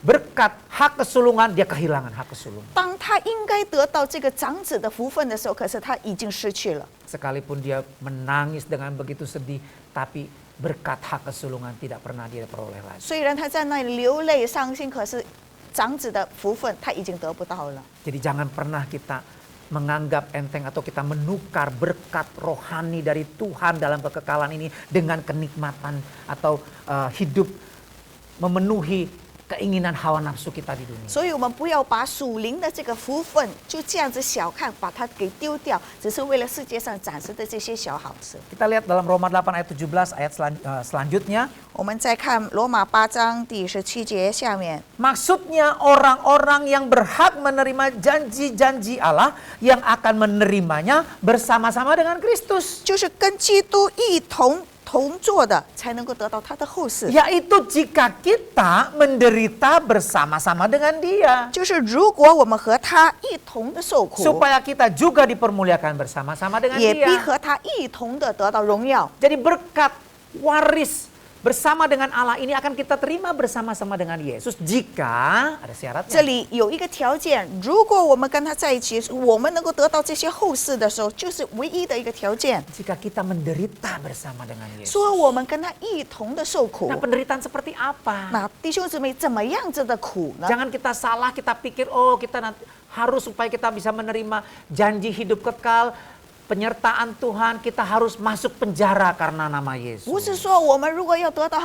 berkat hak kesulungan, dia kehilangan hak kesulungan. 当他应该得到这个长子的福分的时候，可是他已经失去了。 Sekalipun dia menangis dengan begitu sedih, tapi berkat hak kesulungan tidak pernah dia peroleh lagi. 虽然他在那里流泪伤心，可是长子的福分他已经得不到了。 Jadi jangan pernah kita menganggap enteng atau kita menukar berkat rohani dari Tuhan dalam kekekalan ini dengan kenikmatan atau hidup memenuhi keinginan hawa nafsu kita di dunia. 所以我们不要把属灵的这个福分就这样子小看，把它给丢掉，只是为了世界上暂时的这些小好事。 Kita lihat dalam Roma 8 ayat 17 ayat selanjutnya. 我们再看罗马8章第17节下面， Maksudnya orang-orang yang berhak menerima janji-janji Allah yang akan menerimanya bersama-sama dengan Kristus. 就是跟基督一同做的，才能够得到他的后世。 Yaitu jika kita menderita bersama-sama dengan Dia. 就是如果我们和他一同的受苦， Supaya kita juga dipermuliakan bersama-sama dengan 也必 Dia. 和他一同的得到荣耀。 Jadi berkat waris bersama dengan Allah ini akan kita terima bersama-sama dengan Yesus jika ada 这 syaratnya. 里有一个条件，如果我们跟他在一起，我们能够得到这些后世的时候，就是唯一的一个条件， Jika kita menderita bersama dengan Yesus. 说我们跟他一同的受苦 Nah,。penderitaan seperti apa? 那弟兄姊妹，怎么样子的苦呢？ Jangan kita salah, kita pikir oh kita nanti harus supaya kita bisa menerima janji hidup kekal, penyertaan Tuhan, kita harus masuk penjara karena nama 不 Yesus. 是说我们如果要得到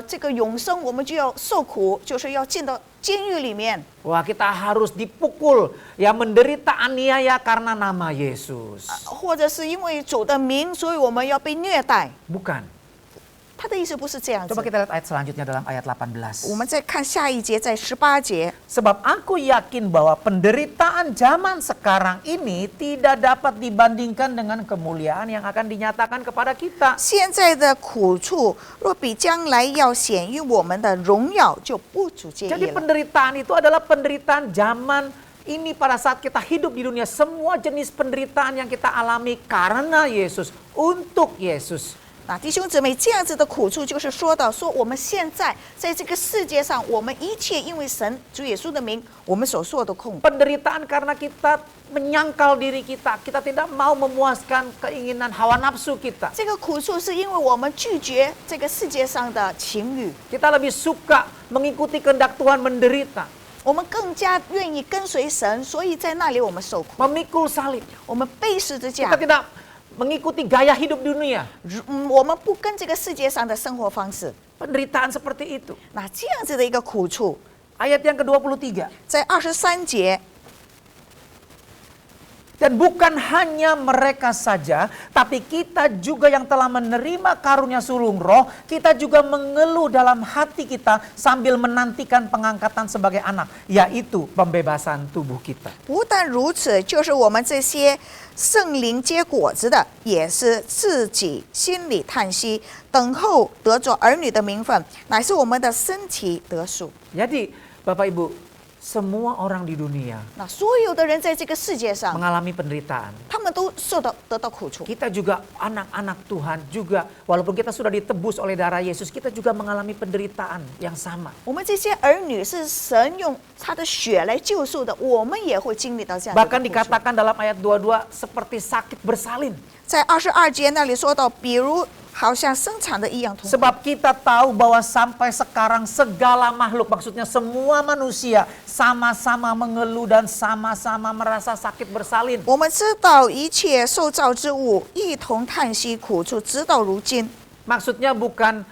这个永生，我们就要受苦，就是要进到监狱里面。 Wah, kita harus dipukul, ya menderita aniaya karena nama Yesus. 或者是因为主的名，所以我们要被虐待。 Bukan. 他的意思不是这样子 Coba。kita lihat ayat selanjutnya dalam ayat 18. 我们再看下一节，在18节。 Sebab aku yakin bahwa penderitaan zaman sekarang ini tidak dapat dibandingkan dengan kemuliaan yang akan dinyatakan kepada kita. 现在的苦处，若比将来要显于我们的荣耀，就不足介 Jadi 意了。 penderitaan itu adalah penderitaan zaman ini pada saat kita hidup di dunia. Semua jenis penderitaan yang kita alami karena Yesus, untuk Yesus. 那弟兄姊妹，这样子的苦处，就是说到说我们现在在这个世界上，我们一切因为神主耶稣的名，我们所受的苦。 Penderitaan karena kita menyangkal diri kita. Kita tidak mau memuaskan keinginan hawa nafsu kita. 这个苦处是因为我们拒绝这个世界上的情欲， Kita lebih suka mengikuti kehendak Tuhan menderita. 我们更加愿意跟随神，所以在那里我们受苦， Memikul salib. 我们背十字架 Kita，tidak mengikuti gaya hidup dunia. 我们不跟这个世界上的生活方式。 Penderitaan seperti itu. 那这样子的一个苦处， Ayat yang ke-23. 在23节， Dan bukan hanya mereka saja, tapi kita juga yang telah menerima karunia sulung roh, kita juga mengeluh dalam hati kita sambil menantikan pengangkatan sebagai anak, yaitu pembebasan tubuh kita. 不但如此，就是我们这些圣灵结果子的，也是自己心里叹息，等候得着儿女的名分，乃是我们的身体得赎。 Jadi Bapak Ibu, semua orang di dunia 那所有的人在这个世界上， mengalami penderitaan. 他们都得到苦处。 Kita juga anak-anak Tuhan juga, walaupun kita sudah ditebus oleh darah Yesus, kita juga mengalami penderitaan yang sama. 我们这些儿女是神用他的血来救赎的，我们也会经历到这样的 Bahkan 苦处。 dikatakan dalam ayat 22 seperti sakit bersalin. 在22节那里说到，比如好像生产的一样痛苦。 Sebab kita tahu bahwa sampai sekarang segala makhluk, maksudnya semua manusia sama-sama mengeluh dan sama-sama merasa sakit bersalin. 我们知道一切受造之物一同叹息苦楚，直到如今。 Maksudnya bukan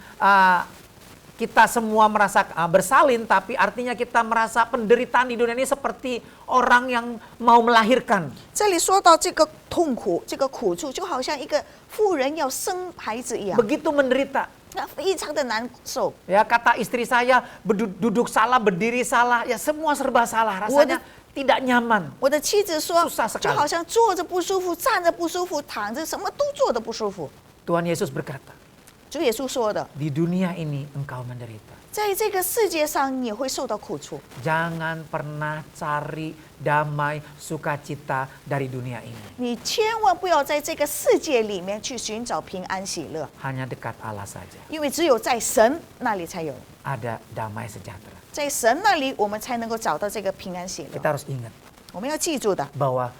kita semua merasa bersalin, tapi artinya kita merasa penderitaan di dunia ini seperti orang yang mau melahirkan. 这里说到这个痛苦，这个苦处，就好像一个妇人要生孩子一样， Begitu menderita. 那非常的难受。 Ya, kata istri saya duduk salah, berdiri salah, ya semua serba salah. Rasanya tidak nyaman. 我的妻子说 susah sekali， 就好像坐着不舒服，站着不舒服，躺着什么都做得不舒服。 Tuhan Yesus berkata, 主耶稣说的， di dunia ini engkau menderita. 在这个世界上你会受到苦处， Jangan pernah cari damai sukacita dari dunia ini. 你千万不要在这个世界里面去寻找平安喜乐， Hanya dekat Allah saja 因为只有在神那里才有， ada damai sejahtera. 在神那里我们才能够找到这个平安喜乐。 Kita harus ingat 我们要记住的， bahwa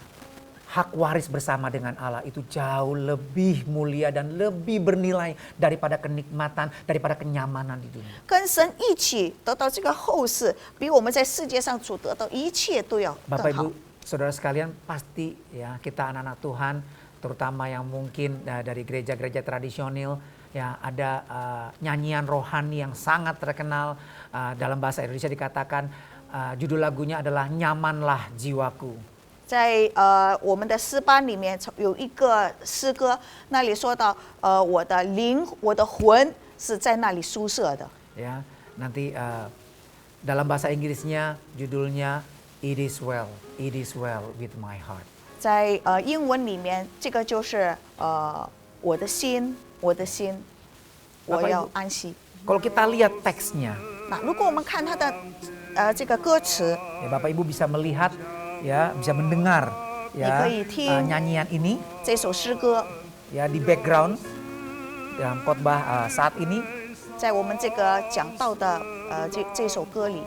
hak waris bersama dengan Allah itu jauh lebih mulia dan lebih bernilai daripada kenikmatan, daripada kenyamanan di dunia. 跟神一起得到这个后世，比我们在世界上所得到一切都要 Bapak 更好 Ibu, Saudara sekalian, pasti ya kita anak-anak Tuhan, terutama yang mungkin dari gereja-gereja tradisional, ya ada nyanyian rohani yang sangat terkenal, dalam bahasa Indonesia dikatakan judul lagunya adalah Nyamanlah Jiwaku. 在我们的诗班里面有一个诗歌，那里说到我的灵、我的魂是在那里宿舍的。 Ya, nanti dalam bahasa Inggrisnya judulnya It is well with my heart. 在英文里面，这个就是我的心，我的心，我要安息。 Kalau kita lihat teksnya, 那如果我们看它的这个歌词， ya Bapak Ibu bisa melihat, ya bisa mendengar, ya nyanyian ini, 这首诗歌 ya di background dalam khotbah saat ini. 在我们这个讲到的这首歌里，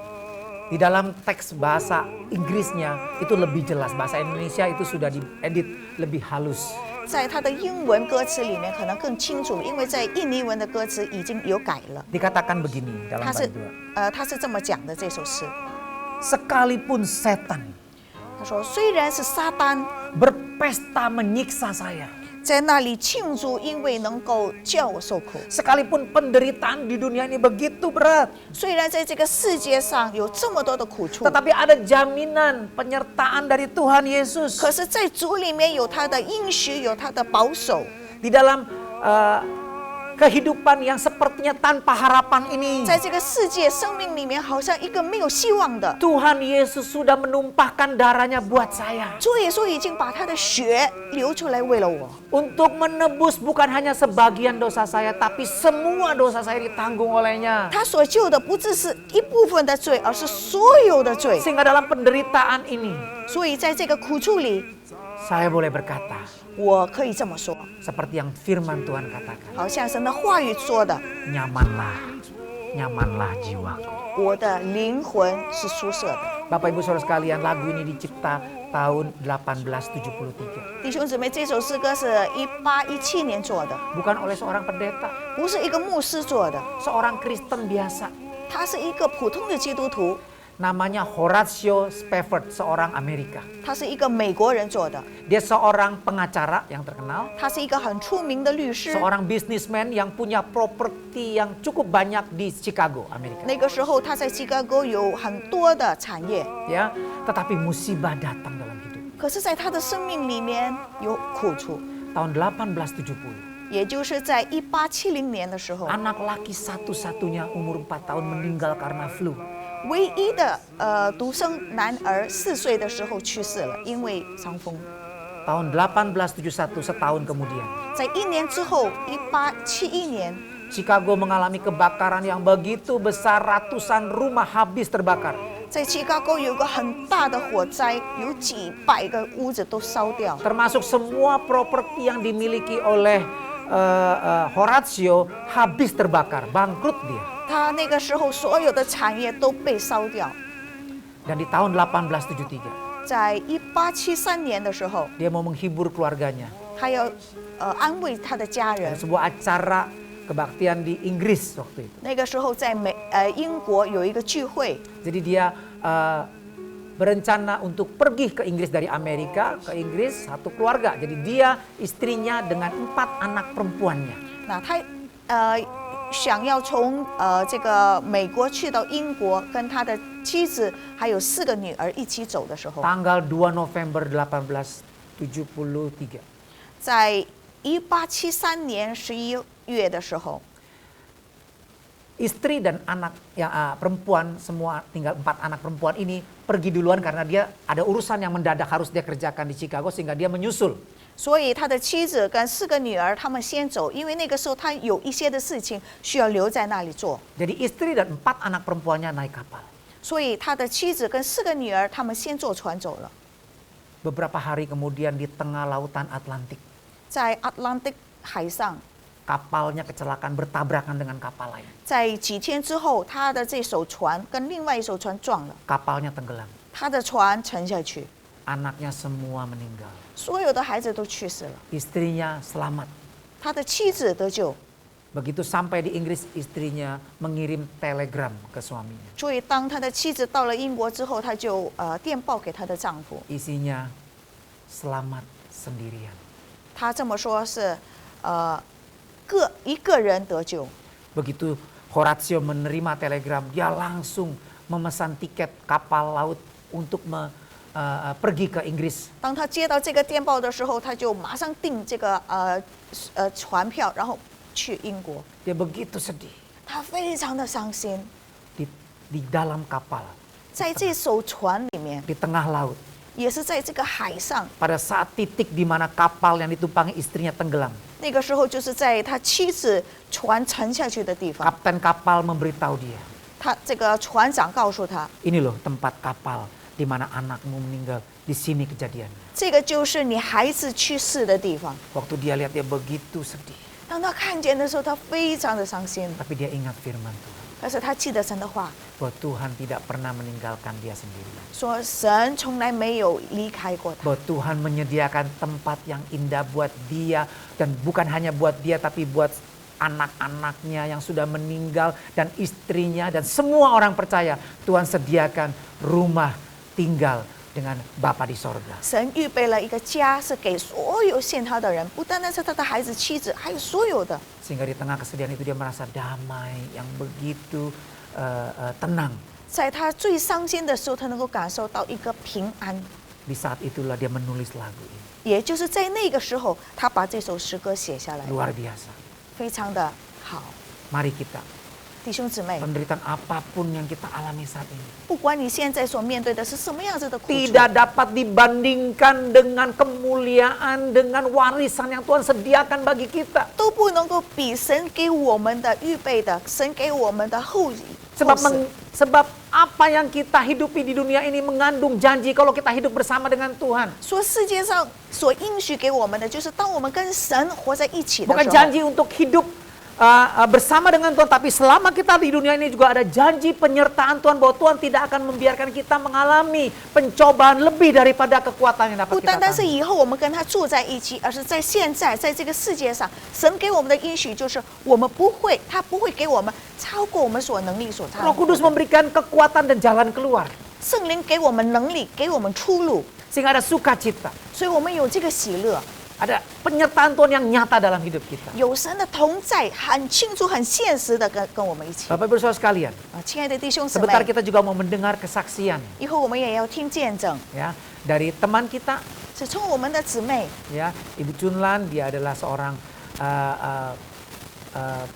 Di dalam teks bahasa Inggrisnya itu lebih jelas, bahasa Indonesia itu sudah diedit lebih halus. 在它的英文歌词里面可能更清楚，因为在印尼文的歌词已经有改了。 Dikatakan begini dalam 它是 bait 2. 它是这么讲的这首诗， Sekalipun setan 他说虽然是撒旦 berpesta menyiksa saya, 在那里庆祝，因为能够叫我受苦。 sekalipun penderitaan di dunia ini begitu berat, 虽然在这个世界上有这么多的苦处， tetapi ada jaminan penyertaan dari Tuhan Yesus 可是在主里面有他的应许，有他的保守。 di dalam kehidupan yang sepertinya tanpa harapan ini. 在这个世界生命里面，好像一个没有希望的。 Tuhan Yesus sudah menumpahkan darahnya buat saya. 主耶稣已经把他的血流出来，为了我， Untuk menebus bukan hanya sebagian dosa saya, tapi semua dosa saya ditanggung olehnya. 他所救的不只是一部分的罪，而是所有的罪。 Sehingga dalam penderitaan ini, 所以在这个苦处里， saya boleh berkata, 我可以这么说， seperti yang firman Tuhan katakan, 好像神的话语说的， nyamanlah jiwaku. 我的灵魂是舒适的。 Bapak Ibu Saudara sekalian, lagu ini dicipta tahun 1873. 弟兄姊妹，这首诗歌是1817年做的， Bukan oleh seorang pendeta, 不是一个牧师做的， seorang Kristen biasa. 他是一个普通的基督徒， Namanya Horatio Spafford, seorang Amerika. 他是一个美国人做的， Dia seorang pengacara yang terkenal, 他是一个很出名的律师。 seorang businessman yang punya properti yang cukup banyak di Chicago, Amerika. 那个时候他在芝加哥有很多的产业， Ya, tetapi musibah datang dalam hidup. 可是在他的生命里面有苦处。 Tahun 1870, 也就是在1870年的时候， anak laki satu-satunya umur 4 tahun meninggal karena flu. 唯一的独生男儿4岁的时候去世了，因为伤风。 Tahun 1871, setahun kemudian, 在1年之后，1871年， Chicago mengalami kebakaran yang begitu besar, ratusan rumah habis terbakar. 在芝加哥有个很大的火灾，有几百个屋子都烧掉， Termasuk semua properti yang dimiliki oleh Horatio habis terbakar, bangkrut dia. 他那个时候所有的产业都被烧掉。 Dan di tahun 1873, 在1873年的时候， dia mau menghibur keluarganya. 他要安慰他的家 Ada 人。 sebuah acara kebaktian di Inggris waktu itu. 那个时候在英国有一个聚会， Jadi dia berencana untuk pergi ke Inggris dari Amerika ke Inggris, satu keluarga. Jadi dia, istrinya dengan 4 anak perempuannya. 那他想要从这个美国去到英国，跟他的妻子还有4个女儿一起走的时候， Tanggal 2 November 1873. 在1873年11月的时候， Istri dan anak yang perempuan, semua tinggal 4 anak perempuan ini pergi duluan karena dia ada urusan yang mendadak harus dia kerjakan di Chicago, sehingga dia menyusul. 所以他的妻子跟4个女儿他们先走，因为那个时候他有一些的事情需要留在那里做， Jadi istri dan 4 anak perempuannya naik kapal. 所以他的妻子跟4个女儿他们先坐船走了。 Beberapa hari kemudian di tengah lautan Atlantik, 在 Atlantic 海上， kapalnya kecelakaan bertabrakan dengan kapal lain. 在几天之后，他的这艘船跟另外一艘船撞了， Kapalnya tenggelam. 他的船沉下去， Anaknya semua meninggal. 所有的孩子都去世了， Istrinya selamat. 他的妻子得救。 Begitu sampai di Inggris, istrinya mengirim telegram ke suaminya. 所以当他的妻子到了英国之后，他就电报给他的丈夫， Isinya selamat sendirian. 他这么说是一个人得救。 Begitu Horatio menerima telegram, dia langsung memesan tiket kapal laut untuk pergi ke Inggris. 当他接到这个电报的时候，他就马上订这个船票，然后去英国。 Dia begitu sedih 他非常的伤心， di dalam kapal, 在这艘船里面， di tengah laut. 也是在这个海上。 Pada saat titik di mana kapal yang ditumpangi istrinya tenggelam, 那个时候就是在他妻子船沉下去的地方， kapten kapal memberitahu dia, 他这个船长告诉他， ini loh tempat kapal di mana anakmu meninggal, di sini kejadiannya. 这个就是你孩子去世的地方。 Waktu dia lihat dia begitu sedih, 当他看见的时候，他非常的伤心， tapi dia ingat firman Tuhan, 但是他记得神的话， bahwa Tuhan tidak pernah meninggalkan dia sendirian. 说神从来没有离开过他， Bahwa Tuhan menyediakan tempat yang indah buat dia, dan bukan hanya buat dia tapi buat anak-anaknya yang sudah meninggal dan istrinya dan semua orang percaya. Tuhan sediakan rumah tinggal dengan Bapa di sorga. 神预备了一个家，是给所有信他的人，不单单是他的孩子、妻子，还有所有的。 Sehingga di tengah kesedihan itu dia merasa damai yang begitu tenang. 在他最伤心的时候，他能够感受到一个平安。 Di saat itulah dia menulis lagu ini. 也就是在那个时候，他把这首诗歌写下来， Luar biasa. 非常的好。 Mari kita, 弟兄姊妹， penderitaan apapun yang kita alami saat ini, 不管你现在所面对的是什么样子的苦楚， tidak dapat dibandingkan dengan kemuliaan, dengan warisan yang Tuhan sediakan bagi kita. 都不能够比神给我们的预备的，神给我们的后世。 Sebab apa yang kita hidupi di dunia ini mengandung janji kalau kita hidup bersama dengan Tuhan. 说世界上所应许给我们的，就是当我们跟神活在一起的 Bukan 时候， janji untuk hidup bersama dengan Tuhan, tapi selama kita di dunia ini juga ada janji penyertaan Tuhan, bahwa Tuhan tidak akan membiarkan kita mengalami pencobaan lebih daripada kekuatan yang dapat 不 kita 单单是 tanggung. 以后我们跟他住在一起，而是在现在，在这个世界上，神给我们的应许就是我们不会，他不会给我们超过我们所能力所超 Roh 过 Kudus 的。 memberikan kekuatan dan jalan keluar, 圣灵给我们能力，给我们出路， sehingga ada sukacita, 所以我们有这个喜乐， ada penyertaan Tuhan yang nyata dalam hidup kita. 有神的同在，很清楚、很现实的跟我们一起。 Bapak Ibu Saudara sekalian, 亲爱的弟兄姊 sebentar 妹， kita juga mau mendengar kesaksian, 以后我们也要听见证， ya, dari teman kita, 是从我们的姊妹 ya, Ibu Chunlan. Dia adalah seorang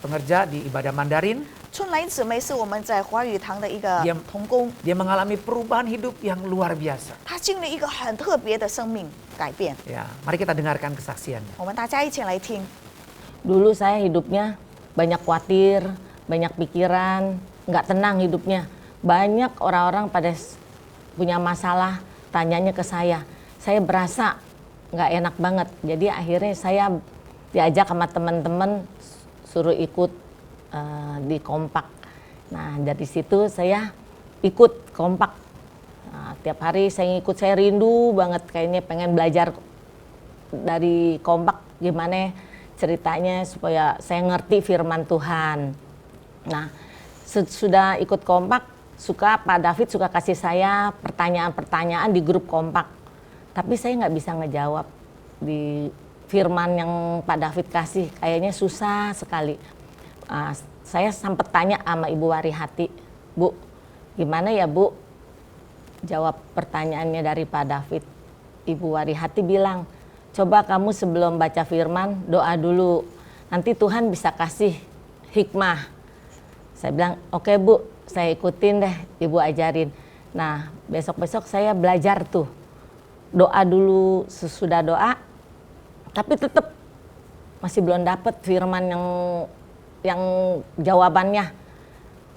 pengerja di ibadah Mandarin. 春来姊妹是我们在华语堂的一个 Dia 同工， Dia mengalami perubahan hidup yang luar biasa. 她经历一个很特别的生命改变。 Ya, mari kita dengarkan kesaksiannya. 我们大家一起来听。 Dulu saya hidupnya banyak khawatir, banyak pikiran, nggak tenang hidupnya. Banyak orang-orang pada punya masalah, tanyanya ke saya. Saya berasa nggak enak banget. Jadi akhirnya saya diajak sama teman-teman suruh ikut di kompak. Nah dari situ saya ikut kompak. Nah, tiap hari saya ikut, saya rindu banget kayaknya pengen belajar dari kompak gimana ceritanya supaya saya ngerti firman Tuhan. Nah, sudah ikut kompak, Pak David suka kasih saya pertanyaan-pertanyaan di grup kompak. Tapi saya nggak bisa ngejawab di firman yang Pak David kasih, kayaknya susah sekali. Saya sempat tanya sama Ibu Warihati, Bu, gimana ya Bu jawab pertanyaannya dari Pak David. Ibu Warihati bilang, coba kamu sebelum baca firman doa dulu, nanti Tuhan bisa kasih hikmah. Saya bilang, oke Bu, saya ikutin deh, Ibu ajarin. Nah besok-besok saya belajar tuh, doa dulu. Sesudah doa, tapi tetap masih belum dapat firman yang jawabannya.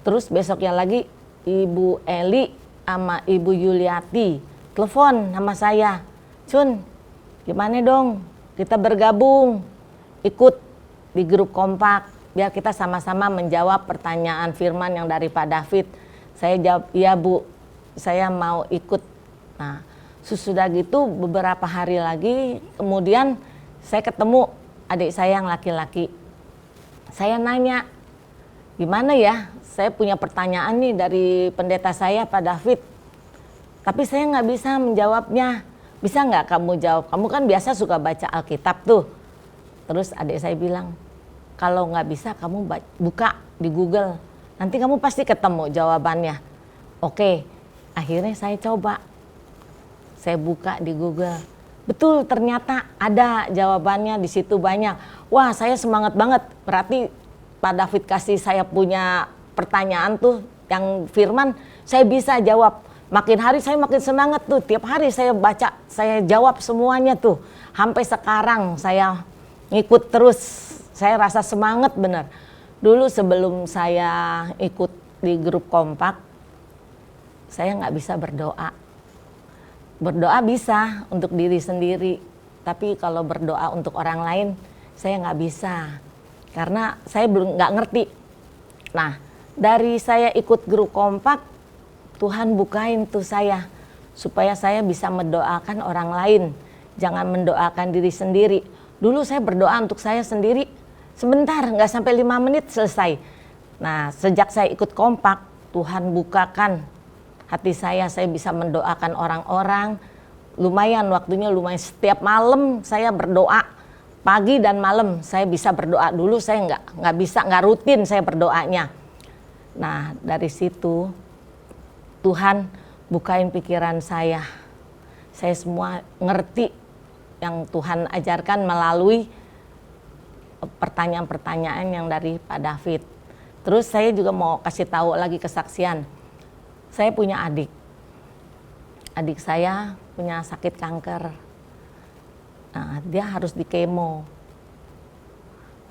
Terus besoknya lagi Ibu Eli sama Ibu Yuliati telepon sama saya, Cun, gimana dong kita bergabung ikut di grup kompak biar kita sama-sama menjawab pertanyaan firman yang dari Pak David. Saya jawab, iya Bu, saya mau ikut. Nah sesudah gitu beberapa hari lagi kemudian saya ketemu adik saya yang laki-laki. Saya nanya, gimana ya, saya punya pertanyaan nih dari pendeta saya Pak David, tapi saya nggak bisa menjawabnya. Bisa nggak kamu jawab? Kamu kan biasa suka baca Alkitab tuh. Terus adik saya bilang, Kalau nggak bisa kamu buka di Google, nanti kamu pasti ketemu jawabannya. Oke, akhirnya saya coba. Saya buka di Google. Betul, ternyata ada jawabannya di situ banyak. Wah, saya semangat banget. Berarti Pak David kasih saya punya pertanyaan tuh yang firman, saya bisa jawab. Makin hari saya makin semangat tuh. Tiap hari saya baca, saya jawab semuanya tuh. Sampai sekarang saya ngikut terus. Saya rasa semangat bener. Dulu sebelum saya ikut di grup kompak, saya nggak bisa berdoa. Berdoa bisa untuk diri sendiri, tapi kalau berdoa untuk orang lain, saya nggak bisa. Karena saya belum nggak ngerti. Nah, dari saya ikut grup kompak, Tuhan bukain tuh saya, supaya saya bisa mendoakan orang lain. Jangan mendoakan diri sendiri. Dulu saya berdoa untuk saya sendiri, sebentar, nggak sampai 5 menit selesai. Nah, sejak saya ikut kompak, Tuhan bukakan hati saya bisa mendoakan orang-orang. Lumayan waktunya, lumayan setiap malam saya berdoa, pagi dan malam saya bisa berdoa. Dulu saya nggak bisa, nggak rutin saya berdoanya. Nah, dari situ Tuhan bukain pikiran saya semua ngerti yang Tuhan ajarkan melalui pertanyaan-pertanyaan yang dari Pak David. Terus saya juga mau kasih tahu lagi kesaksian. Saya punya adik. Adik saya punya sakit kanker. Nah, dia harus di kemo.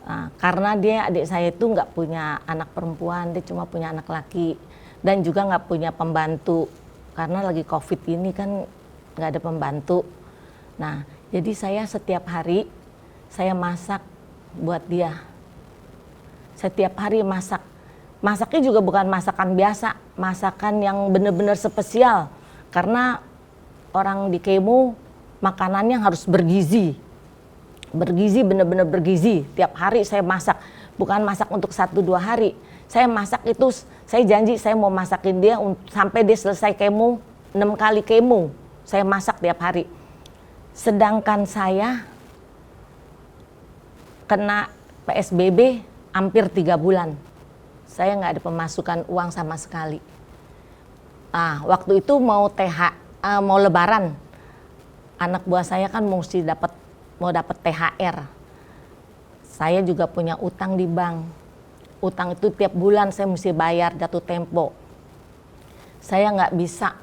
Nah, karena adik saya itu nggak punya anak perempuan, dia cuma punya anak laki. Dan juga nggak punya pembantu. Karena lagi COVID ini kan nggak ada pembantu. Nah, jadi saya setiap hari saya masak buat dia. Setiap hari masak. Masaknya juga bukan masakan biasa, masakan yang benar-benar spesial. Karena orang di kemo makanannya harus bergizi. Bergizi, benar-benar bergizi. Tiap hari saya masak, bukan masak untuk 1-2 hari. Saya masak itu, saya janji saya mau masakin dia sampai dia selesai kemo, 6 kali kemo. Saya masak tiap hari. Sedangkan saya kena PSBB hampir 3 bulan. Saya nggak ada pemasukan uang sama sekali. Nah, waktu itu mau mau Lebaran, anak buah saya kan mau dapat THR. Saya juga punya utang di bank. Utang itu tiap bulan saya mesti bayar jatuh tempo. Saya nggak bisa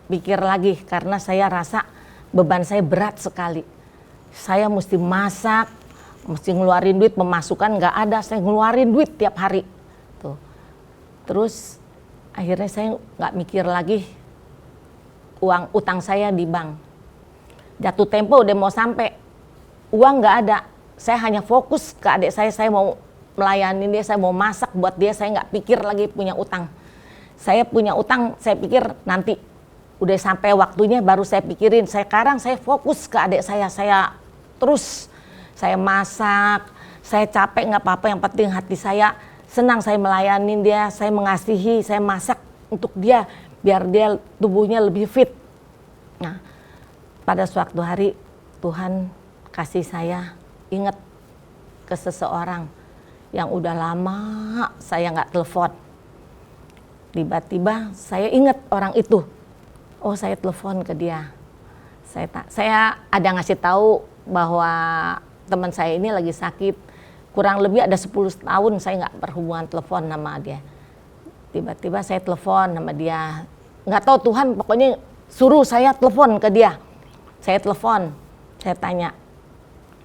pikir lagi karena saya rasa beban saya berat sekali. Saya mesti masak, mesti ngeluarin duit, pemasukan nggak ada, saya ngeluarin duit tiap hari. Tuh. Terus akhirnya saya nggak mikir lagi uang utang saya di bank. Jatuh tempo udah mau sampai, uang nggak ada. Saya hanya fokus ke adik saya mau melayani dia, saya mau masak buat dia, saya nggak pikir lagi punya utang. Saya punya utang, saya pikir nanti udah sampai waktunya baru saya pikirin. Sekarang saya fokus ke adik saya terus saya masak, saya capek nggak apa-apa, yang penting hati saya senang, saya melayani dia, saya mengasihi, saya masak untuk dia biar dia tubuhnya lebih fit. Nah, pada suatu hari Tuhan kasih saya ingat ke seseorang yang udah lama saya nggak telepon. Tiba-tiba saya ingat orang itu. Oh, saya telepon ke dia. Saya ada ngasih tahu bahwa teman saya ini lagi sakit. Kurang lebih ada 10 tahun saya nggak berhubungan telepon sama dia. Tiba-tiba saya telepon sama dia. Nggak tahu Tuhan pokoknya suruh saya telepon ke dia. Saya telepon, saya tanya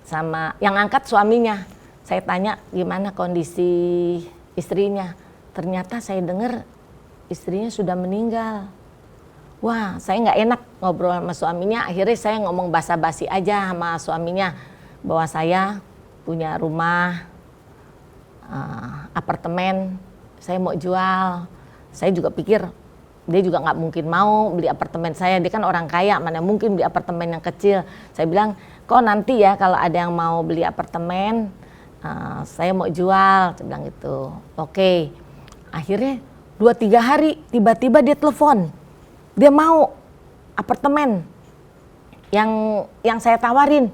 sama yang angkat suaminya. Saya tanya gimana kondisi istrinya. Ternyata saya dengar istrinya sudah meninggal. Wah, saya nggak enak ngobrol sama suaminya. Akhirnya saya ngomong basa-basi aja sama suaminya bahwa saya punya rumah, apartemen, saya mau jual. Saya juga pikir dia juga nggak mungkin mau beli apartemen saya. Dia kan orang kaya, mana mungkin beli apartemen yang kecil. Saya bilang, kok nanti ya kalau ada yang mau beli apartemen, saya mau jual. Saya bilang gitu. Oke. Akhirnya 2-3 hari tiba-tiba dia telepon. Dia mau apartemen yang saya tawarin.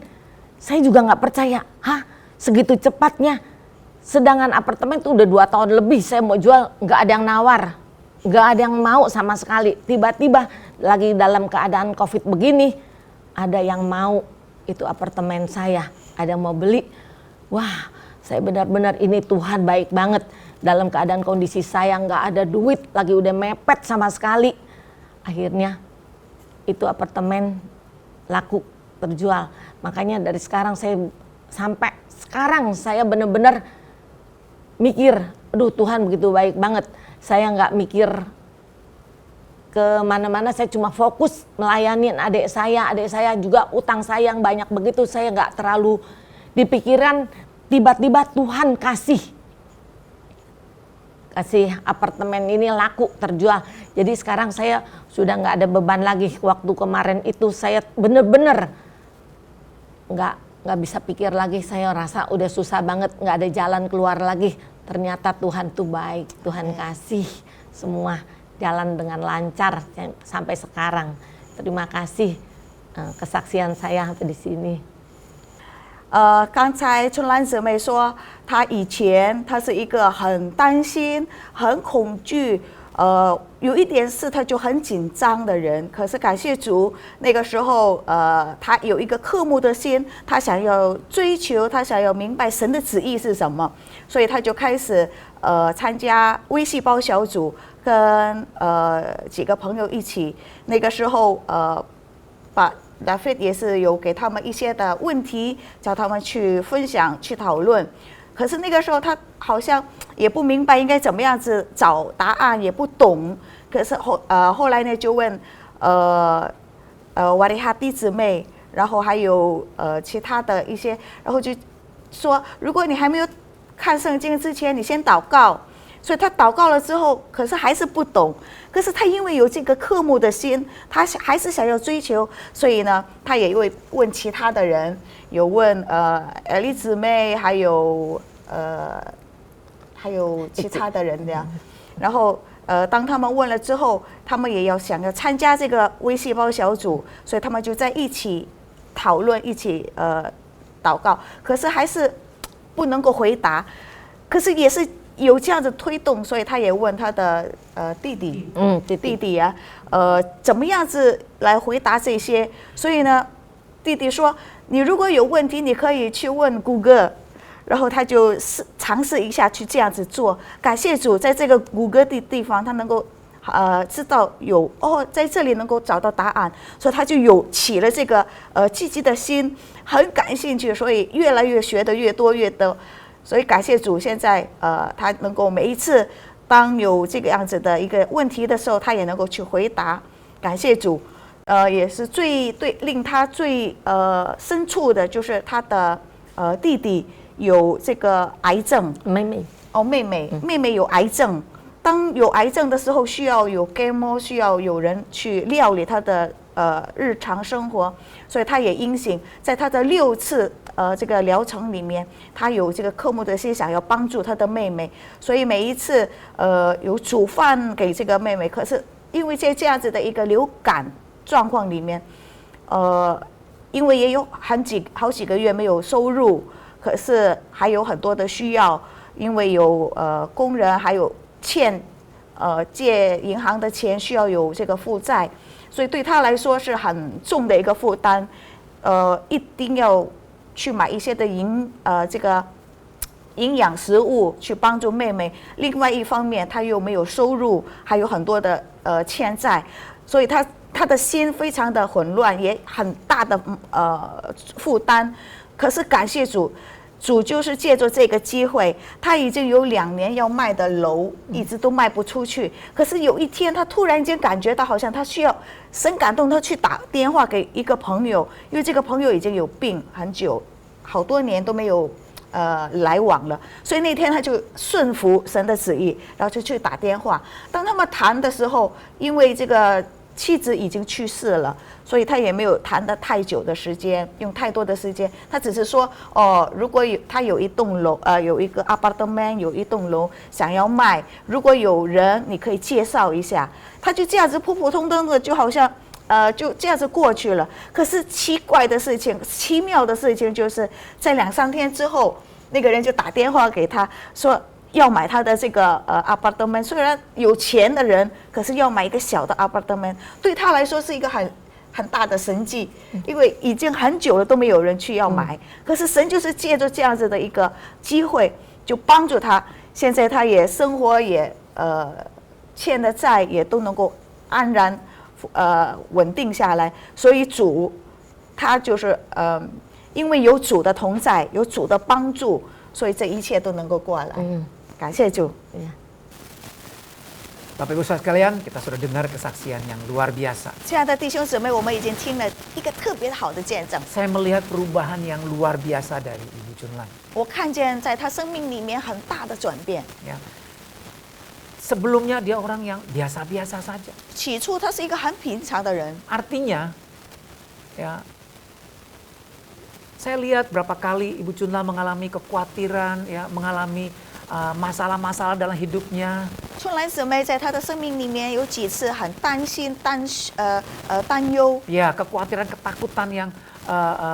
Saya juga nggak percaya. Hah, segitu cepatnya? Sedangkan apartemen itu udah 2 tahun lebih saya mau jual, nggak ada yang nawar, nggak ada yang mau sama sekali. Tiba-tiba lagi dalam keadaan COVID begini, ada yang mau itu apartemen saya, ada yang mau beli. Wah, saya benar-benar ini Tuhan baik banget. Dalam keadaan kondisi saya nggak ada duit, lagi udah mepet sama sekali. Akhirnya itu apartemen laku, terjual. Makanya dari sekarang sampai sekarang saya benar-benar mikir, aduh Tuhan begitu baik banget. Saya nggak mikir kemana-mana, saya cuma fokus melayani adik saya juga utang saya yang banyak begitu, saya nggak terlalu dipikiran. Tiba-tiba Tuhan kasih apartemen ini laku, terjual. Jadi sekarang saya sudah nggak ada beban lagi. Waktu kemarin itu saya bener-bener nggak bisa pikir lagi, saya rasa udah susah banget, nggak ada jalan keluar lagi. Ternyata Tuhan tuh baik, Tuhan kasih semua jalan dengan lancar sampai sekarang. Terima kasih kesaksian saya sampai di sini. 刚才春兰姊妹说，她以前她是一个很担心、很恐惧，有一点事她就很紧张的人。可是感谢主，那个时候她有一个渴慕的心，她想要追求，她想要明白神的旨意是什么，所以她就开始参加微细胞小组，跟几个朋友一起。那个时候把David 也是有给他们一些的问题，叫他们去分享、去讨论。可是那个时候他好像也不明白应该怎么样子找答案，也不懂。可是后来呢，就问瓦利哈弟姊妹，然后还有其他的一些，然后就说，如果你还没有看圣经之前，你先祷告。所以他祷告了之后，可是还是不懂。可是他因为有这个渴慕的心，他还是想要追求，所以呢，他也会问其他的人，有问艾丽姊妹，还有其他的人的呀。然后当他们问了之后，他们也想要参加这个微细胞小组，所以他们就在一起讨论，一起祷告。可是还是不能够回答，可是也是有这样子推动，所以他也问他的弟弟啊，怎么样子来回答这些？所以呢，弟弟说，你如果有问题，你可以去问谷歌。然后他就尝试一下去这样子做。感谢主，在这个谷歌的地方，他能够知道有在这里能够找到答案，所以他就有起了这个积极的心，很感兴趣，所以越来越学得越多。所以感谢主，现在他能够每一次当有这个样子的一个问题的时候，他也能够去回答。感谢主，也是令他最深处的就是他的弟弟有这个癌症。妹妹有癌症。当有癌症的时候，需要有 chemo， 需要有人去料理他的日常生活，所以他也因信，在他的6次这个疗程里面，他有这个科目的心想要帮助他的妹妹，所以每一次有煮饭给这个妹妹。可是因为在这样子的一个流感状况里面，因为也有好几个月没有收入，可是还有很多的需要，因为有工人还有借银行的钱，需要有这个负债，所以对他来说是很重的一个负担。一定要去买一些的这个营养食物去帮助妹妹。另外一方面，他又没有收入，还有很多的欠债，所以他的心非常的混乱，也很大的负担。可是感谢主。主就是借着这个机会，他已经有2年要卖的楼，一直都卖不出去。可是有一天，他突然间感觉到好像他需要神感动他去打电话给一个朋友，因为这个朋友已经有病很久，好多年都没有来往了。所以那天他就顺服神的旨意，然后就去打电话。当他们谈的时候，因为这个妻子已经去世了，所以他也没有谈得太久的时间，用太多的时间。他只是说，如果他有一栋楼，有一个 apartment， 有一栋楼想要卖，如果有人，你可以介绍一下。他就这样子普普通通的，就好像就这样子过去了。可是奇怪的事情、奇妙的事情，就是在2-3天之后，那个人就打电话给他说要买他的这个apartment，虽然有钱的人，可是要买一个小的 apartment，对他来说是一个很大的神迹，因为已经很久了都没有人去要买，可是神就是借着这样子的一个机会，就帮助他，现在他也生活也欠的债也都能够安然稳定下来，所以主他就是因为有主的同在，有主的帮助，所以这一切都能够过来。感谢主。 Bapak Ibu Saudara sekalian, kita sudah dengar kesaksian yang luar biasa. 亲爱的弟兄姊妹，我们已经听了一个特别好的见证。 Saya melihat perubahan yang luar biasa dari Ibu Chunlan. 我看见在他生命里面很大的转变。 Ya. Sebelumnya dia orang yang biasa-biasa saja. 起初他是一个很平常的人， Artinya, ya, saya lihat berapa kali Ibu Chunlan mengalami kekhawatiran, ya, mengalami masalah-masalah dalam hidupnya. 春兰姊妹在她的生命里面有几次很担心、担忧， Ya, kekhawatiran, ketakutan yang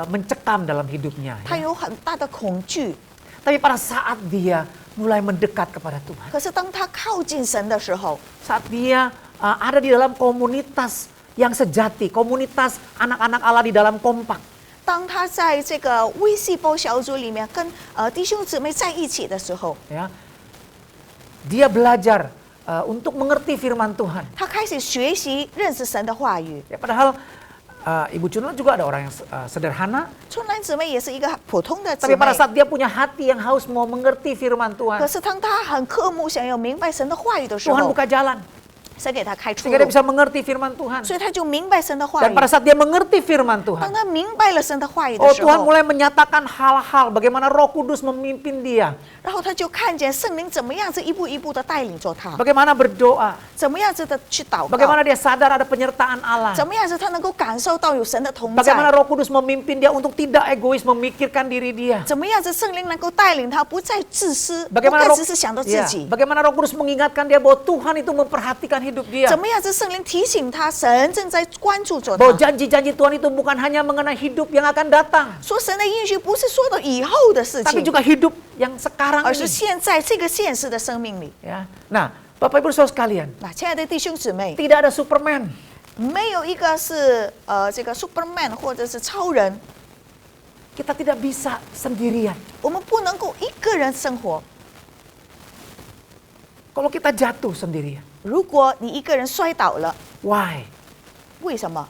mencekam dalam hidupnya. 她 Ya. 有很大的恐惧。 Tapi pada saat dia mulai mendekat kepada Tuhan, 可是当她靠近神的时候， saat dia ada di dalam komunitas yang sejati, komunitas anak-anak Allah di dalam kompak, 当她在这个微细胞小组里面跟弟兄姊妹在一起的时候， ya, dia belajar untuk mengerti firman Tuhan. 她开始学习认识神的话语。 Ya, padahal Ibu Chunlan juga ada orang yang sederhana, 春兰姊妹也是一个普通的姊 tapi 妹， pada saat dia punya hati yang haus mau mengerti firman 可 Tuhan, 是当她很渴慕想要明白神的话语的时 Tuhan 候， buka jalan 神给她开出 sehingga dia 路， bisa mengerti firman Tuhan. 所以她就明白神的话 Dan 语。 pada saat dia mengerti firman 当 Tuhan, 她明白了神的话语的 oh 时 Tuhan 候， mulai menyatakan hal-hal bagaimana Roh Kudus memimpin dia, 然后她就看见圣灵怎么样子一步一步的带领着她， bagaimana berdoa, 怎么样子的去祷告， bagaimana dia sadar ada penyertaan Allah, 怎么样子她能够感受到有神的同 bagaimana 在， Roh Kudus memimpin dia untuk tidak egois memikirkan diri dia, 怎么样子圣灵能够带领她不再自私，不 bagaimana 再 Roh, 只是想到自 ya, 己， bagaimana Roh Kudus mengingatkan dia bahwa Tuhan itu memperhatikan hidup dia, 怎么样子圣灵提醒她，神正在关注着 bahwa 她。 janji-janji Tuhan itu bukan hanya mengenai hidup yang akan datang, 说神的应许不是说到以后的事 tapi 情， juga hidup yang sekarang 而是 ini. 现在这个现实的生命里。 Ya. Nah, Bapak Ibu Saudara sekalian, 那亲爱的弟兄姊妹， tidak ada Superman. 没有一个是这个 Superman 或者是超人， Kita tidak bisa sendirian. 我们不能够一个人生活。 Kalau kita jatuh sendirian, 如果你一个人摔倒了， why? 为什么？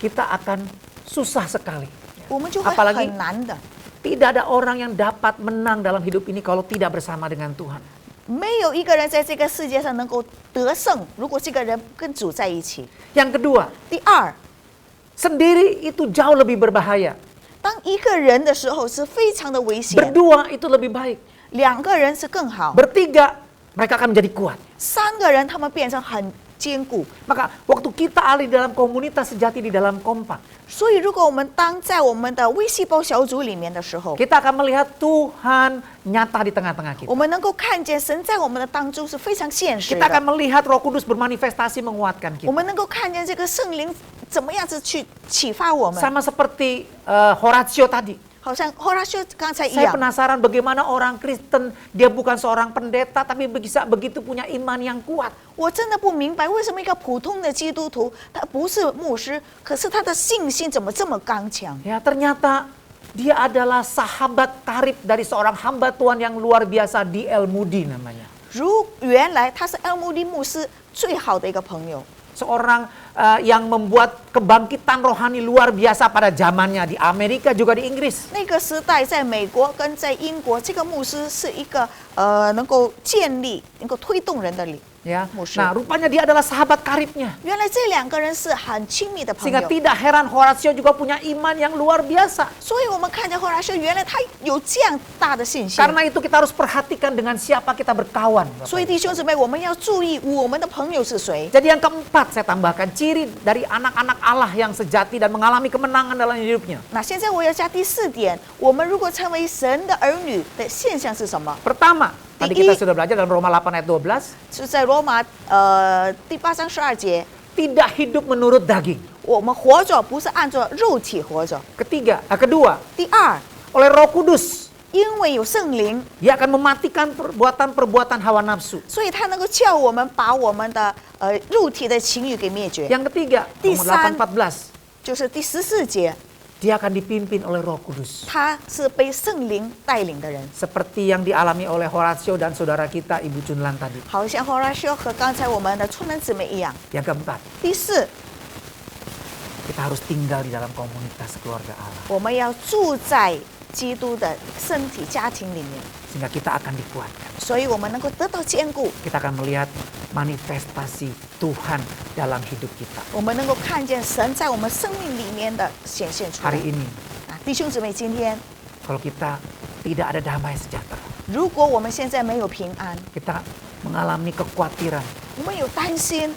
Kita akan susah sekali. 我们就会 Apalagi 很难的。 tidak ada orang yang dapat menang dalam hidup ini kalau tidak bersama dengan Tuhan. 没有一个人在这个世界上能够得胜，如果这个人跟主在一起。 Yang kedua, 第二， sendiri itu jauh lebih berbahaya. 当一个人的时候是非常的危险， Berdua itu lebih baik. 两个人是更好， Bertiga, mereka akan menjadi kuat. 三个人他们变成很坚固。 Maka waktu kita ada di dalam komunitas sejati di dalam kompak, 所以，如果我们当在我们的微细胞小组里面的时候， kita akan melihat Tuhan nyata di tengah-tengah kita. 我们能够看见神在我们的当中是非常现实 Kita akan 的。 melihat Roh Kudus bermanifestasi menguatkan 我 kita. 们能够看见这个圣灵怎么样子去启发我们， Sama seperti Horatio tadi. 好像后拉修刚才一 Saya 样。 penasaran bagaimana orang Kristen, dia bukan seorang pendeta, tapi bisa begitu punya iman yang kuat. 我真的不明白，为什么一个普通的基督徒，他不是牧师，可是他的信心怎么这么刚强？ Ya, ternyata dia adalah sahabat karib dari seorang hamba Tuhan yang luar biasa, D.L. Moody namanya. 原来他是埃穆利牧师最好的一个朋友， Seorang yang membuat kebangkitan rohani luar biasa pada zamannya di Amerika juga di Inggris. 那个时代在美国跟在英国，这个牧师是一个能够建立、能够推动人的理 Ya. 牧师。 Nah, rupanya dia adalah sahabat karibnya. 原来这两个人是很亲密的朋 Sehingga 友， tidak heran Horatio juga punya iman yang luar biasa. 所以我们看见后来说，原来他有这样大的信心。 Karena itu kita harus perhatikan dengan siapa kita berkawan. Bapak 所以 Ibu. 弟兄姊妹，我们要注意我们的朋友是谁。 Jadi yang keempat saya tambahkan, ciri dari anak-anak Allah yang sejati dan mengalami kemenangan dalam hidupnya. 那现在我要加第四点，我们如果成为神的儿女的现象是什么？ Pertama, tadi kita sudah belajar dalam Roma 8 ayat 12, 是在罗马第8章12节， tidak hidup menurut daging. 我们活着不是按照肉体活着。 Kedua, 第二， oleh Roh Kudus 因为有圣灵， Dia akan mematikan perbuatan-perbuatan hawa nafsu. 所以他能够叫我们把我们的肉体的情欲给灭绝。 Yang ketiga, nomor 8:14. 就是第14节， Dia akan dipimpin oleh Roh Kudus. 他是被圣灵带领的人， Seperti yang dialami oleh Horatio dan saudara kita Ibu Chunlan tadi. 好像后来修和刚才我们的春兰姊妹一样。 Yang keempat, 第四， kita harus tinggal di dalam komunitas keluarga Allah. 我们要住在基督的身体家庭里面， Sehingga kita akan dikuatkan. 所以我们能够得到坚固， Kita akan melihat manifestasi Tuhan dalam hidup kita. 我们能够看见神在我们生命里面的显现出来 Hari。ini, 弟兄姊妹，今天 kalau kita tidak ada damai sejahtera, 如果我们现在没有平安， kita mengalami kekhawatiran, 我们有担心，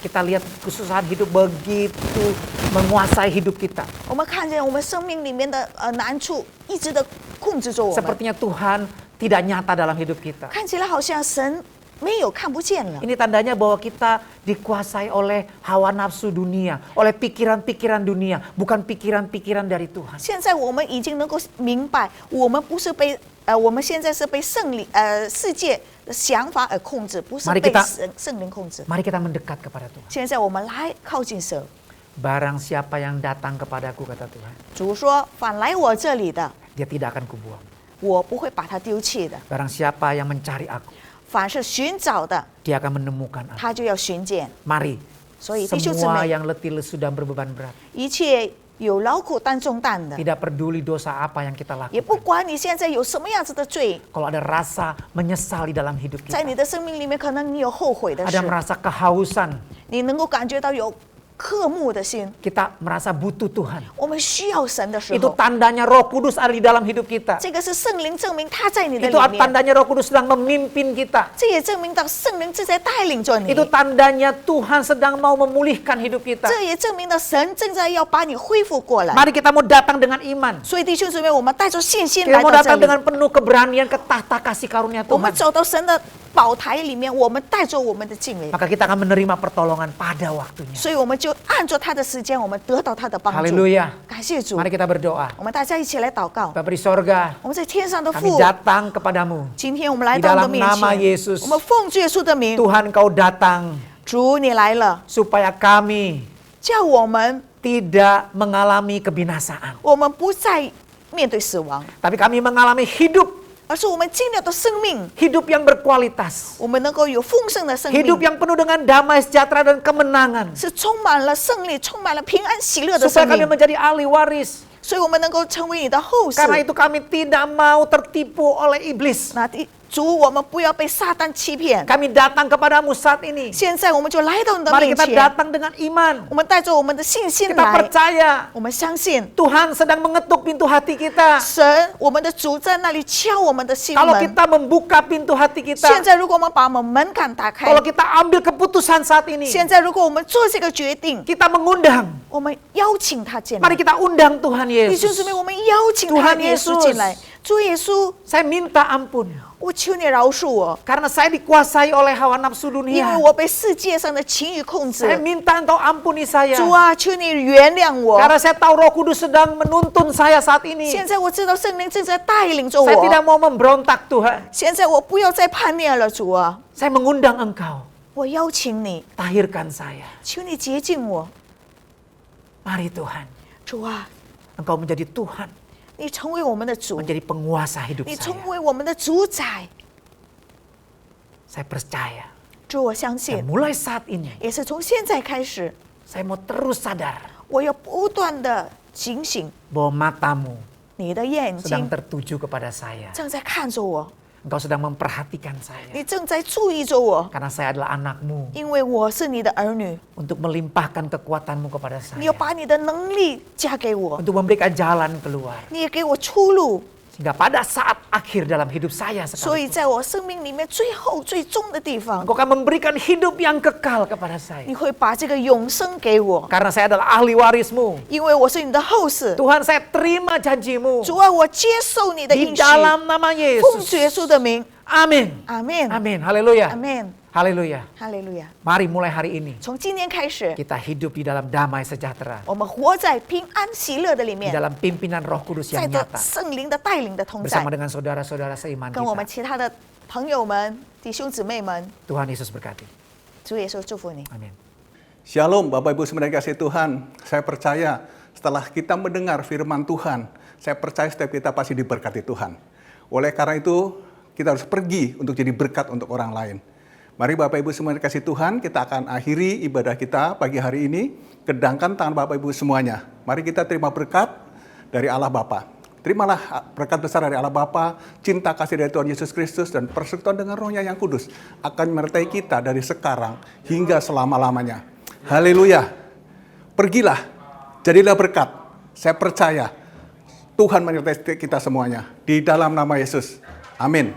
kita lihat kesusahan hidup begitu menguasai hidup kita. 我们看见我们生命里面的难处一直的控制着我们， Sepertinya Tuhan tidak nyata dalam hidup kita. 看起来好像神没有看不见了。 Ini tandanya bahwa kita dikuasai oleh hawa nafsu dunia, oleh pikiran-pikiran dunia, bukan pikiran-pikiran dari Tuhan. 现在我们已经能够明白，我们不是被我们现在是被世界的想法而控制，不是 Mari 被 kita 圣灵控制。 Mari kita mendekat kepada Tuhan. 现在我们来靠近神。 Barang siapa yang datang kepadaku, kata Tuhan, 主说：“凡来我这里的， dia tidak akan kubuang. 我不会把他丢弃的。 Barang siapa yang mencari aku, 凡是寻找的， dia akan menemukan aku. 他就要寻见。 Mari, 所以弟兄姊 semua 妹， yang letih lesu dan berbeban berat, 一切有劳苦担重担的， tidak peduli dosa apa yang kita 也不 lakukan. 管你现在有什么样子的罪， Kalau ada rasa menyesal di dalam hidup 在 kita, 你的生命里面，可能你有后悔的 ada 事， merasa kehausan, 你能够感觉到有渴慕的心。 kita merasa butuh Tuhan. 我们需要神的时 Itu 候， tandanya Roh Kudus ada di dalam hidup kita. 这个是圣灵证明他在你的 Itu 里面， tandanya Roh Kudus sedang memimpin kita. 这也证明到圣灵正在带领着你， Itu tandanya Tuhan sedang mau memulihkan hidup kita. 这也证明到神正在要把你恢复过来。 Mari kita mau datang dengan iman. 所以弟兄姊妹，我们带着信心 Kita 来 mau 到这 datang 里， dengan penuh keberanian ke tahta kasih karunia 我们 Tuhan. 走到神的宝台里面，我们带着我们的敬畏， Maka kita akan menerima pertolongan pada waktunya. 所以我们就按照他的时间，我们得到他的帮助。 Haleluya. 感谢主， Mari kita berdoa. 我们大家一起来祷告。 Bapa di sorga, 我们在天上的 kami 父， datang kepadamu. 今天我们来 Di 到你的 dalam 面 nama 前， Yesus, 我们奉主耶稣的名， Tuhan Kau datang 主你来了， supaya kami 叫我们 tidak mengalami kebinasaan. 我们不再面对死亡， Tapi kami mengalami hidup, 而是我们经历的生命， hidup yang berkualitas. 我们能够有丰盛的生命， Hidup yang penuh dengan damai sejahtera dan kemenangan. 是充满了胜利、充满了平安喜乐的 Supaya 生 kami 命， menjadi ahli waris. 所以我们能够成为你的后世。 Karena itu kami tidak mau tertipu oleh iblis. 那主，我们不要被撒旦欺骗。 Kami datang kepadamu saat ini. 现在我们就来到你的 Mari 面 kita 前， datang dengan iman. 我们带着我们的信心 Kita 来， percaya 我们相信 Tuhan sedang mengetuk pintu hati kita. 神，我们的主在那里敲我们的心 Kalau 门。 kita membuka pintu hati 现 kita, 在，如果我们把我们门槛打开， kalau kita ambil keputusan saat ini, 现在如果我们做这个决定， kita mengundang. 我们邀请他进 Mari 来。 kita undang Tuhan 弟兄 Yesus. 姊妹，我们邀请他 Tuhan 耶稣 Yesus 进来。主耶稣， Saya minta ampun. 我求你饶恕我， Karena saya dikuasai oleh hawa nafsu 因为 dunia. 我被世界上的情欲控 Saya 制。 minta Engkau ampuni saya. 主啊，求你原谅我。 Karena saya tahu Roh Kudus sedang menuntun saya saat ini. 现在我知道圣灵正在带领着 Saya tidak 我。 mau memberontak Tuhan. 现在我不要再叛逆了，主啊， Saya mengundang Engkau. 我邀请你， Tahirkan saya. 求你洁净我。 Mari Tuhan. 主啊， Engkau menjadi Tuhan. 你成为我们的主， Menjadi penguasa hidup 你成 saya. 为我们的主宰。 Saya percaya. 主，我相 Dan 信， mulai saat ini. 也是从现在开始， Saya mau terus sadar. 我要不断的警醒， Bahwa matamu 你的眼 sedang 睛 tertuju kepada saya. 正在看着我， Engkau sedang memperhatikan saya. 你正在注意着我， Karena saya adalah anakmu. 因为我是你的儿女， Untuk melimpahkan kekuatanmu kepada 你要 saya. 把你的能力加给我， Untuk memberikan jalan keluar. 你也给我出路。 Sehingga pada saat akhir dalam hidup saya 所以 sekalipun. 在我生命里面最后最终的地方， Engkau akan memberikan hidup yang kekal kepada 你 saya. 会把这个永生给我， Karena saya adalah ahli warismu. 因为我是你的后世。 Tuhan, saya terima janjimu. 主啊，我接受你的 Di 应许， dalam nama 奉主耶 Yesus. 稣的名， Amin. 阿门， Amin. Haleluya. 阿门。Haleluya. 哈利路亚！ Mari mulai hari ini 从今天开始， kita hidup di dalam damai sejahtera. 我们活在平安喜乐的里 Di 面， dalam pimpinan Roh Kudus 在 yang 着 nyata. 圣灵的带领的同在 Bersama，dengan saudara-saudara seiman 跟我们 kita. 其他的朋友们、弟兄姊妹们， Tuhan Yesus berkati. 主耶稣祝福你。 Amin. Shalom Bapak Ibu semua yang dikasihi Tuhan. Saya percaya setelah kita mendengar firman Tuhan, saya percaya setiap kita pasti diberkati Tuhan. Oleh karena itu, kita harus pergi untuk jadi berkat untuk orang lain. Mari Bapak Ibu semua yang dikasihi Tuhan, kita akan akhiri ibadah kita pagi hari ini. Kedangkan tangan Bapak Ibu semuanya. Mari kita terima berkat dari Allah Bapa. Terimalah berkat besar dari Allah Bapa, cinta kasih dari Tuhan Yesus Kristus, dan persekutuan dengan Roh-Nya yang kudus akan menyertai kita dari sekarang hingga selama-lamanya. Haleluya. Pergilah, jadilah berkat. Saya percaya Tuhan menyertai kita semuanya. Di dalam nama Yesus. Amin.